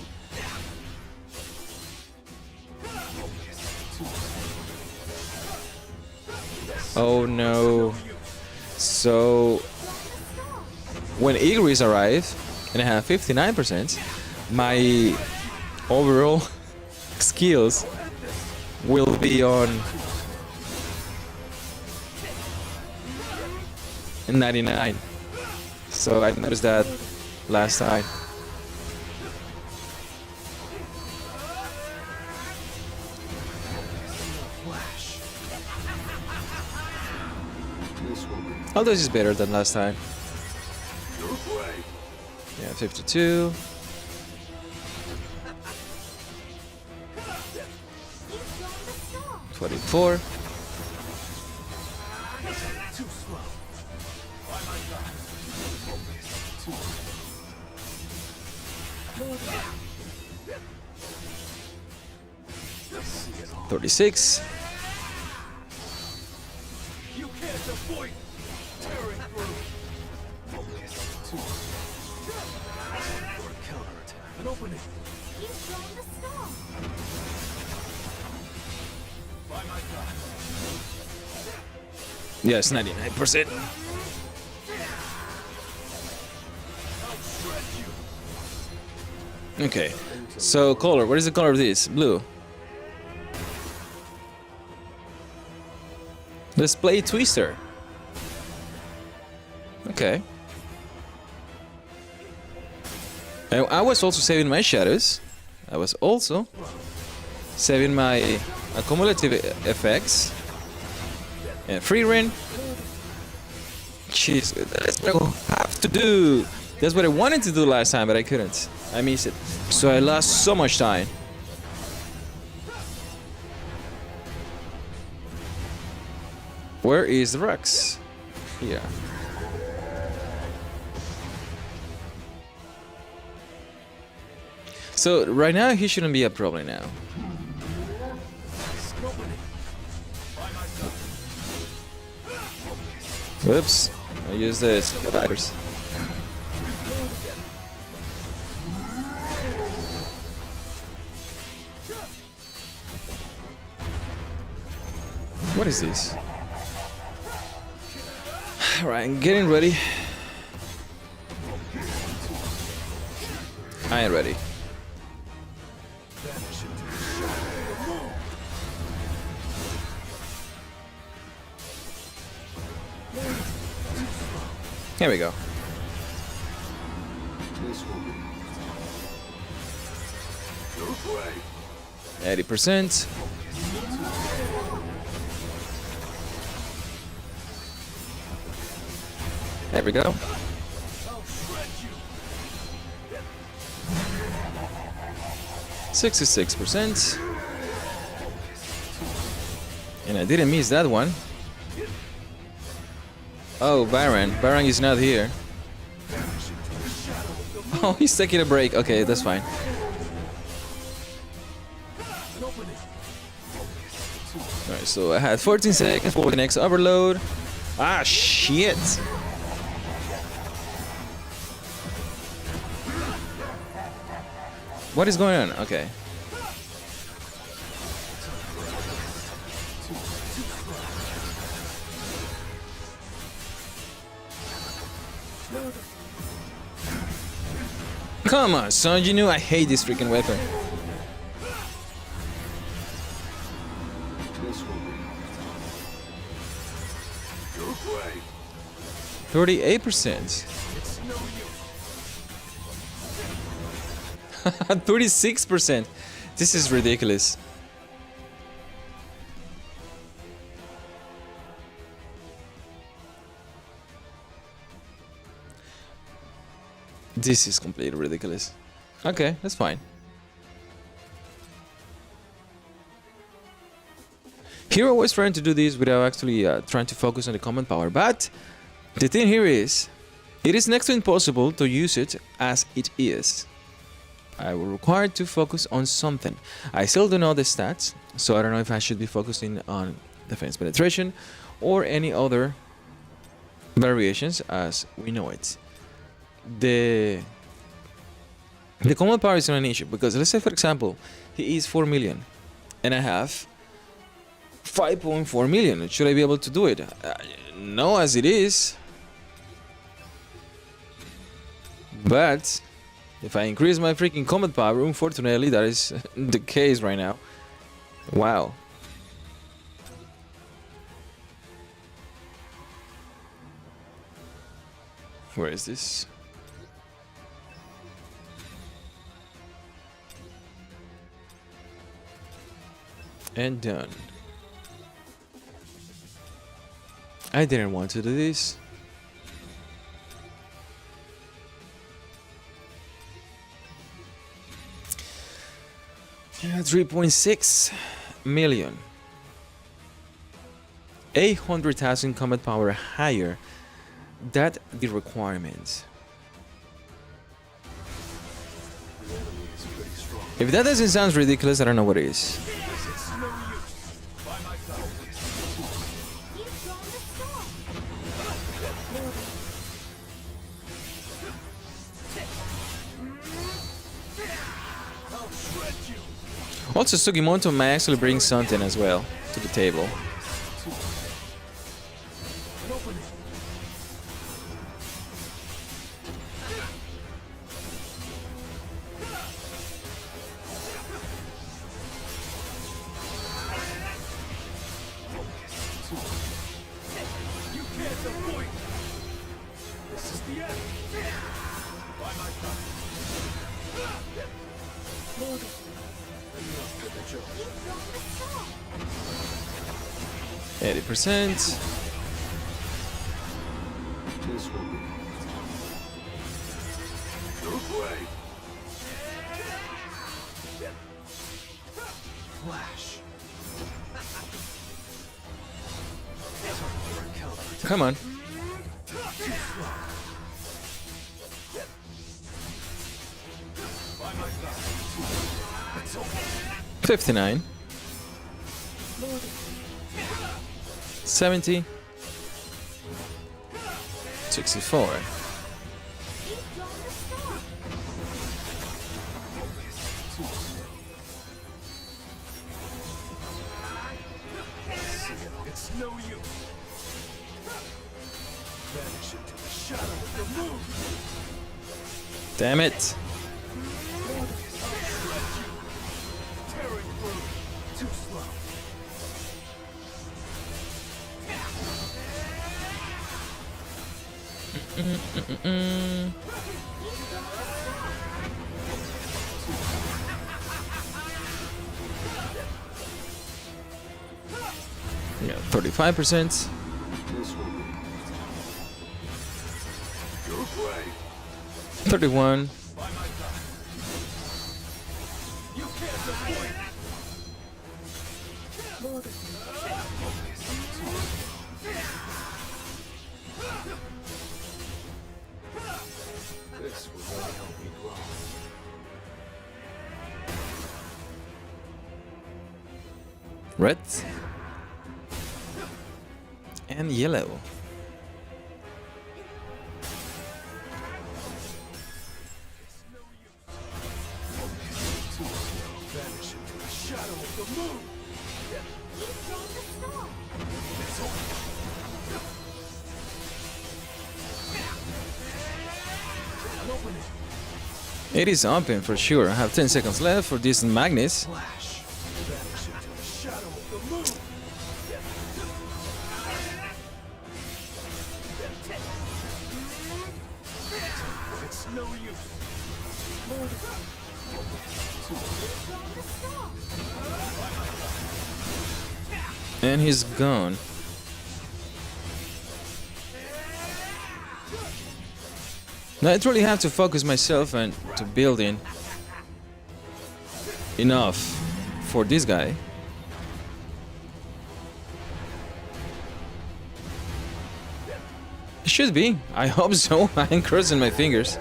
Oh no. So when Igris arrive and I have 59%, my overall skills will be on 99. So I noticed that last time. Although this is better than last time. Yeah, 52. $24. $36. You can't avoid tearing through. For a counterattack. An opening. By my God. Yes, 99%. Okay, so color. What is the color of this? Blue. Let's play Twister. Okay. And I was also saving my shadows. I was also saving my cumulative effects. And free ring. Jeez, that's what I have to do. That's what I wanted to do last time, but I couldn't. I missed it. So I lost so much time. Where is the Rex? Here. So right now he shouldn't be a problem now. Whoops. I use the spiders. What is this? Alright, I'm getting ready. I ain't ready. Here we go. 80%. There we go. $66%. And I didn't miss that one. Oh, Baron. Baron is not here. Oh, he's taking a break. Okay, that's fine. Alright, so I had 14 seconds for the next overload. Ah, shit. What is going on? Okay. Come on, son. You knew I hate this freaking weapon. $38%. 36%. This is ridiculous. This is completely ridiculous. Okay, that's fine. Hero was trying to do this without actually trying to focus on the command power, but the thing here is, it is next to impossible to use it as it is. I will require to focus on something. I still don't know the stats, so I don't know if I should be focusing on defense penetration or any other variations as we know it. The command power is not an issue because let's say, for example, he is 4 million and I have 5.4 million. Should I be able to do it? No, as it is. But if I increase my freaking command power, unfortunately, that is the case right now. Wow. Where is this? And done. I didn't want to do this. Yeah, 3.6 million. 800,000 combat power higher than the requirements. If that doesn't sound ridiculous, I don't know what is. Also, Sugimoto may actually bring something as well to the table. 80%. This will be your way. Flash. Come on. 59. 70. 64. It's no use. Vanish into the shadow of the moon. Damn it. Tearing through. Too slow. Yeah, 35%. This will be your way. 31. By my side. You can't avoid it. This will only help me grow. Red. And yellow. Vanish into the shadow of the moon. It is open for sure. I have 10 seconds left for this Magnus. Flash. Vanish into the shadow of the moon. It's no use. And he's gone. Now I truly have to focus myself and to build in enough for this guy. Should be. I hope so. I'm crossing my fingers.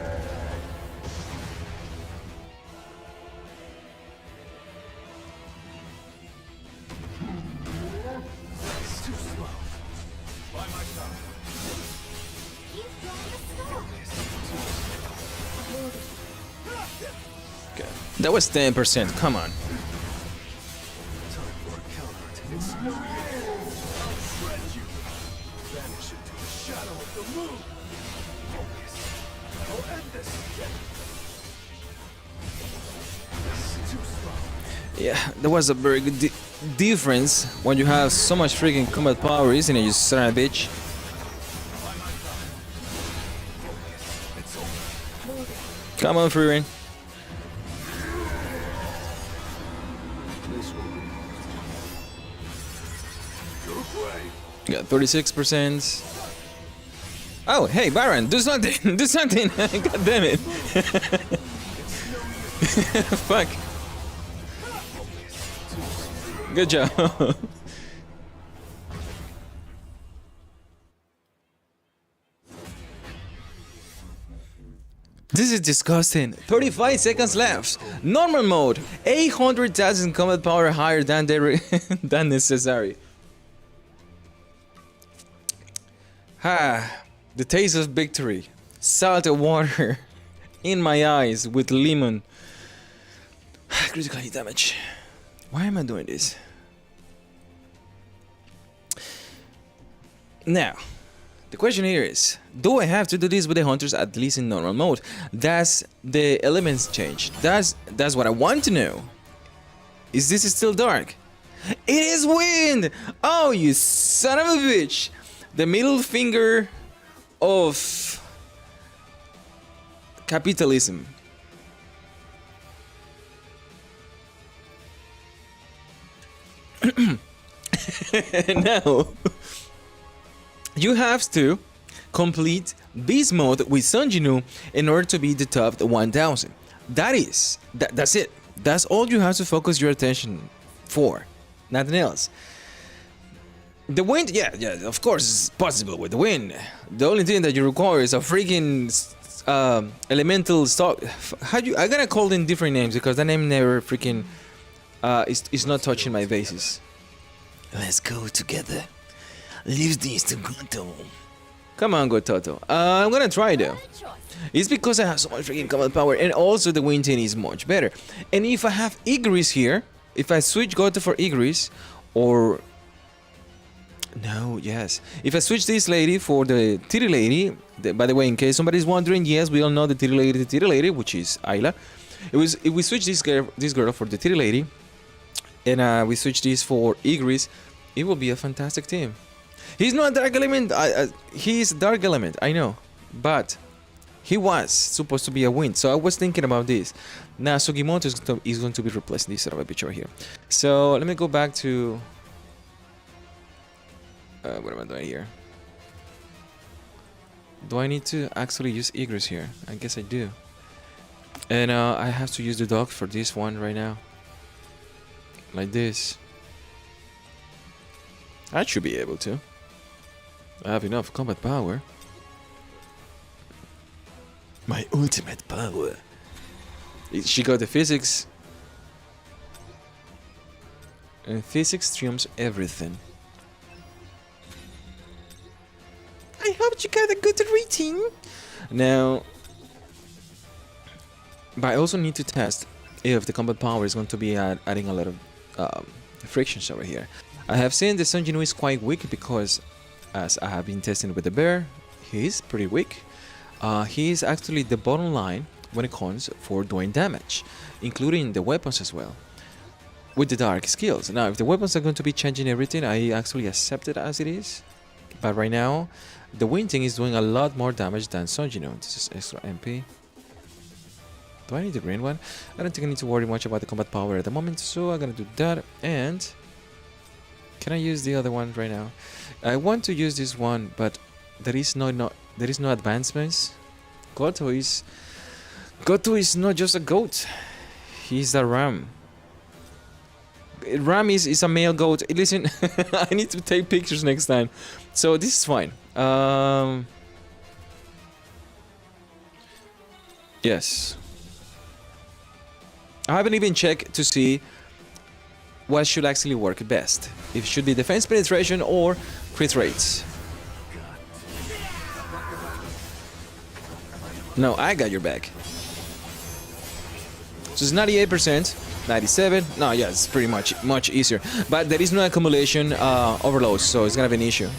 It's too slow. By my side. Okay. That was 10%. Come on. Time for a counterattack. It's no use. I'll shred you. Vanish into the shadow of the moon. Focus. I'll end this. It's too slow. Yeah, there was a very good difference when you have so much freaking combat power, isn't it, you son of a bitch? Come on, free reign. This will be your way. Got 36%. Oh, hey, Baron, do something! Do something! God damn it! Fuck. Good job. This is disgusting. 35 seconds left. Normal mode. 800,000 combat power higher than than necessary. The taste of victory. Salted water in my eyes with lemon. Critical hit damage. Why am I doing this? Now, the question here is, do I have to do this with the hunters at least in normal mode? Does the elements change? That's what I want to know. Is this still dark? It is wind! Oh, you son of a bitch! The middle finger of capitalism. Now, you have to complete this mode with Sunjinu in order to be the top 1000. That's it. That's all you have to focus your attention for. Nothing else. The wind, yeah, of course it's possible with the wind. The only thing that you require is a freaking elemental stock. I gotta call them different names because that name never freaking is not touching my bases. Let's go together. Leave this to Goto. Come on, Gototo. I'm gonna try though. It's because I have so much freaking combat power, and also the wind team is much better. And if I have Igris here, if I switch Goto for Igris, or no, yes, if I switch this lady for the titty lady, by the way, in case somebody's wondering, yes, we all know the titty lady, which is Ayla. If we switch this girl for the titty lady, and we switch this for Igris, it will be a fantastic team. He's not Dark Element. He's Dark Element, I know, but he was supposed to be a wind, so I was thinking about this. Now Sugimoto is going to be replacing this sort of a bitch right here. So let me go back to what am I doing here? Do I need to actually use Igris here? I guess I do. And I have to use the dog for this one right now. Like this. I should be able to. I have enough combat power. My ultimate power. She got the physics. And physics trumps everything. I hope you got a good rating. Now, but I also need to test if the combat power is going to be adding a lot of frictions over here. I have seen the Sunjinu is quite weak because, as I have been testing with the bear, he is pretty weak. He is actually the bottom line when it comes for doing damage, including the weapons as well, with the dark skills. Now, if the weapons are going to be changing everything, I actually accept it as it is. But right now, the wind thing is doing a lot more damage than Sunjinu. This is extra MP. Do I need the green one? I don't think I need to worry much about the combat power at the moment, so I'm gonna do that. And can I use the other one right now? I want to use this one, but there is no advancements. Goto is not just a goat. He's a ram. Ram is a male goat. Listen, I need to take pictures next time. So this is fine. Yes. I haven't even checked to see what should actually work best. If it should be defense penetration or crit rates. No, I got your back. So it's 98%, 97. No, yeah, it's pretty much easier. But there is no accumulation overload, so it's gonna be an issue.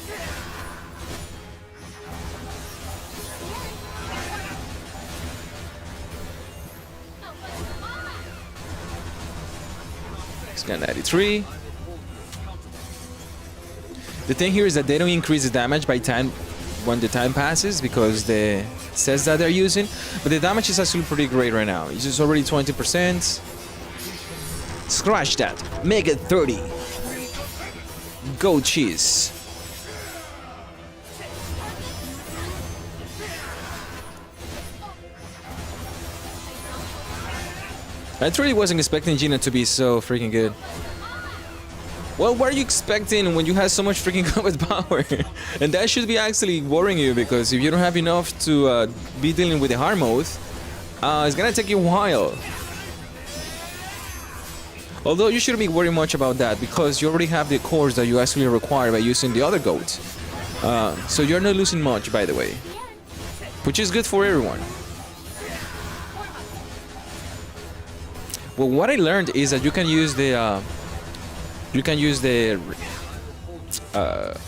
It's got 93. The thing here is that they don't increase the damage by time when the time passes because the sets that they're using, but the damage is actually pretty great right now. It's just already 20%. Scratch that. Make it 30. Go cheese. I truly wasn't expecting Gina to be so freaking good. Well, what are you expecting when you have so much freaking combat power? And that should be actually worrying you, because if you don't have enough to be dealing with the hard mode, it's gonna take you a while. Although you shouldn't be worried much about that, because you already have the cores that you actually require by using the other goats. So you're not losing much, by the way. Which is good for everyone. Well, what I learned is that you can use the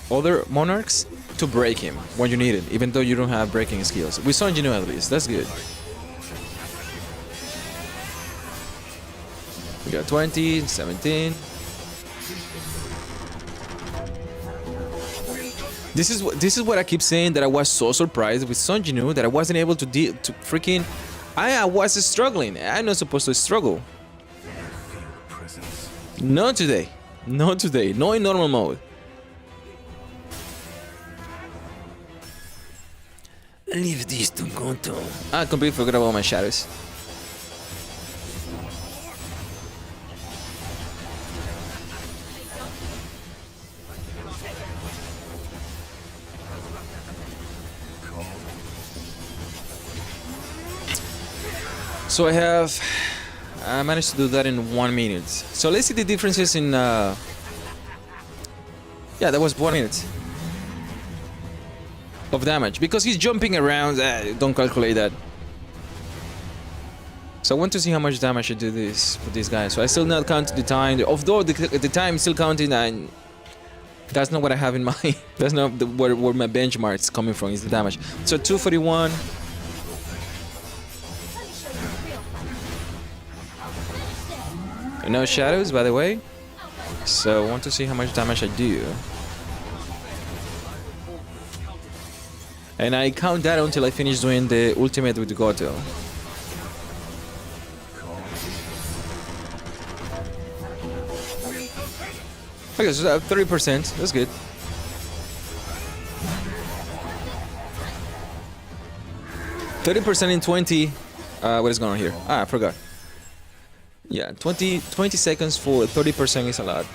other monarchs to break him when you need it, even though you don't have breaking skills. With Sunjinu at least, that's good. We got 20, 17. This is what I keep saying, that I was so surprised with Sunjinu that I wasn't able to freaking. I was struggling. I'm not supposed to struggle. Not today. Not today. Not in normal mode. Leave this to Goto. I completely forgot about my shadows. So I managed to do that in 1 minute. So let's see the differences in yeah, that was 1 minute of damage because he's jumping around. Don't calculate that. So I want to see how much damage I do this for this guy. So I still not count the time, although the time is still counting, and that's not what I have in mind. That's not where my benchmark is coming from. Is the damage. So 241. No shadows, by the way. So I want to see how much damage I do. And I count that until I finish doing the ultimate with Goto. Okay, so 30%. That's good. %30 in 20. What is going on here? I forgot. Yeah, 20 seconds for 30% is a lot.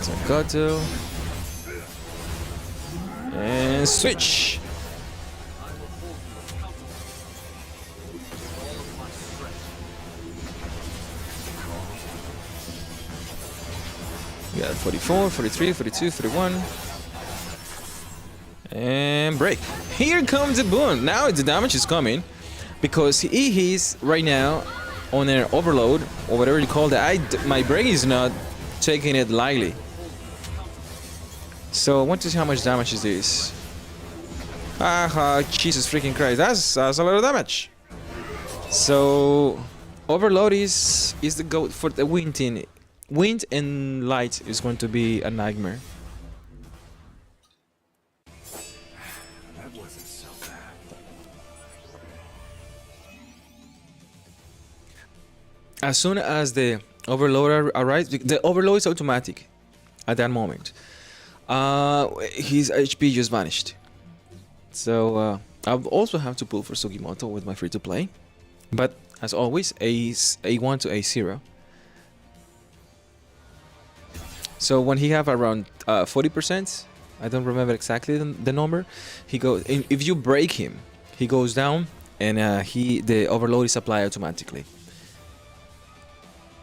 So Goto. And switch. We got 44, 43, 42, 41. And break. Here comes the boon. Now the damage is coming because he is right now on an overload or whatever you call that. My brain is not taking it lightly. So I want to see how much damage is this. Jesus freaking Christ. That's a lot of damage. So overload is the goat for the wind team. Wind and light is going to be a nightmare. As soon as the overloader arrives, the overload is automatic at that moment. His HP just vanished. So I'll also have to pull for Sugimoto with my free-to-play. But as always, A1 to A0. So when he have around 40%, I don't remember exactly the number, he goes. If you break him, he goes down, and the overload is applied automatically.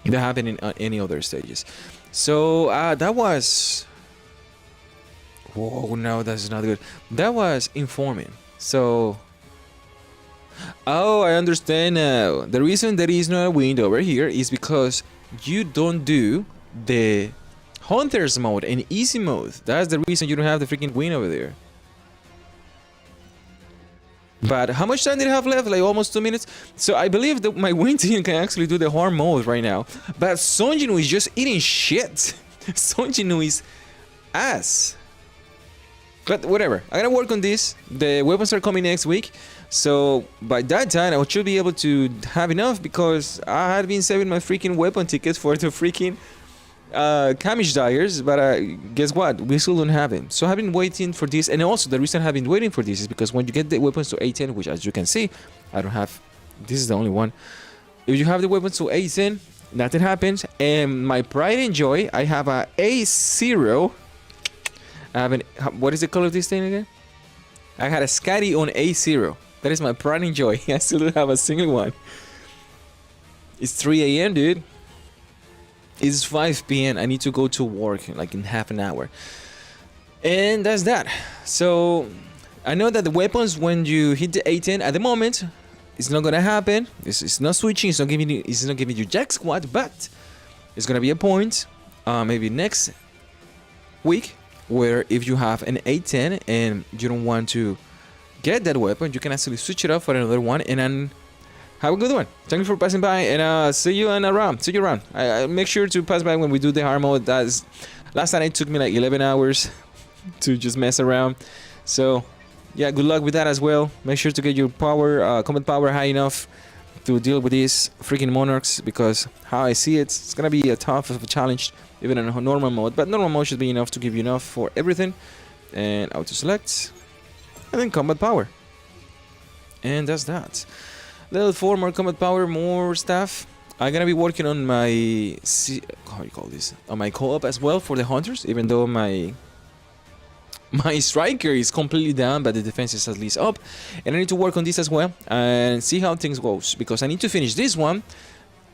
That happened in any other stages. So that was. Whoa, no, that's not good. That was informing. So. Oh, I understand now. The reason there is no wind over here is because you don't do the Hunter's mode and easy mode. That's the reason you don't have the freaking wind over there. But how much time did I have left? Like almost 2 minutes. So I believe that my wind team can actually do the hard mode right now. But Sonjinu is just eating shit. Sonjinu is ass. But whatever. I'm gonna work on this. The weapons are coming next week. So by that time I should be able to have enough because I had been saving my freaking weapon tickets for the freaking Kamish daggers, but guess what? We still don't have him. So I've been waiting for this, and also the reason I've been waiting for this is because when you get the weapons to A10, which as you can see, I don't have. This is the only one. If you have the weapons to A10, nothing happens. And my pride and joy, I have a A0. I have an. What is the color of this thing again? I had a Scatty on A0. That is my pride and joy. I still don't have a single one. It's 3 a.m., dude. It's 5 p.m. I need to go to work like in half an hour. And that's that. So I know that the weapons, when you hit the A10 at the moment, it's not gonna happen. It's not switching, it's not giving you jack squat, but it's gonna be a point maybe next week where if you have an A10 and you don't want to get that weapon, you can actually switch it up for another one and then have a good one. Thank you for passing by, and see you in a round. See you around. I make sure to pass by when we do the hard mode. Last time it took me like 11 hours to just mess around. So yeah, good luck with that as well. Make sure to get your power, combat power high enough to deal with these freaking monarchs, because how I see it, it's gonna be a tough of a challenge even in a normal mode, but normal mode should be enough to give you enough for everything. And auto select, and then combat power, and that's that. Level 4, more combat power, more stuff. I'm gonna be working on my how do you call this, on my co-op as well for the hunters, even though my striker is completely down, but the defense is at least up, and I need to work on this as well and see how things goes, because I need to finish this one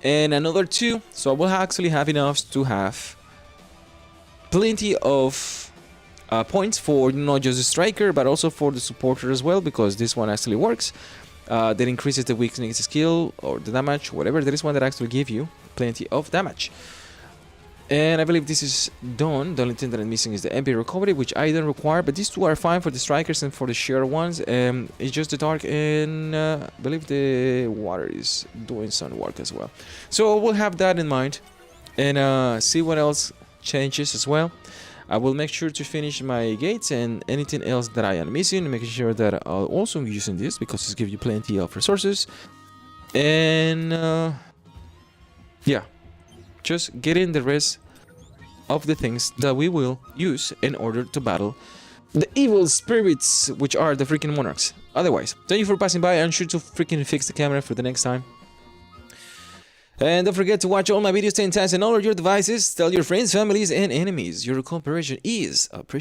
and another 2, so I will actually have enough to have plenty of points for not just the striker but also for the supporter as well, because this one actually works. That increases the weakness skill or the damage, whatever. There is one that actually gives you plenty of damage. And I believe this is done. The only thing that I'm missing is the MP recovery, which I don't require, but these two are fine for the strikers and for the share ones. It's just the dark, and I believe the water is doing some work as well. So we'll have that in mind and see what else changes as well. I will make sure to finish my gates and anything else that I am missing, making sure that I'll also be using this because it gives you plenty of resources. And yeah, just getting the rest of the things that we will use in order to battle the evil spirits, which are the freaking monarchs. Otherwise, thank you for passing by, and sure to freaking fix the camera for the next time. And don't forget to watch all my videos 10 times on all of your devices. Tell your friends, families, and enemies. Your cooperation is appreciated.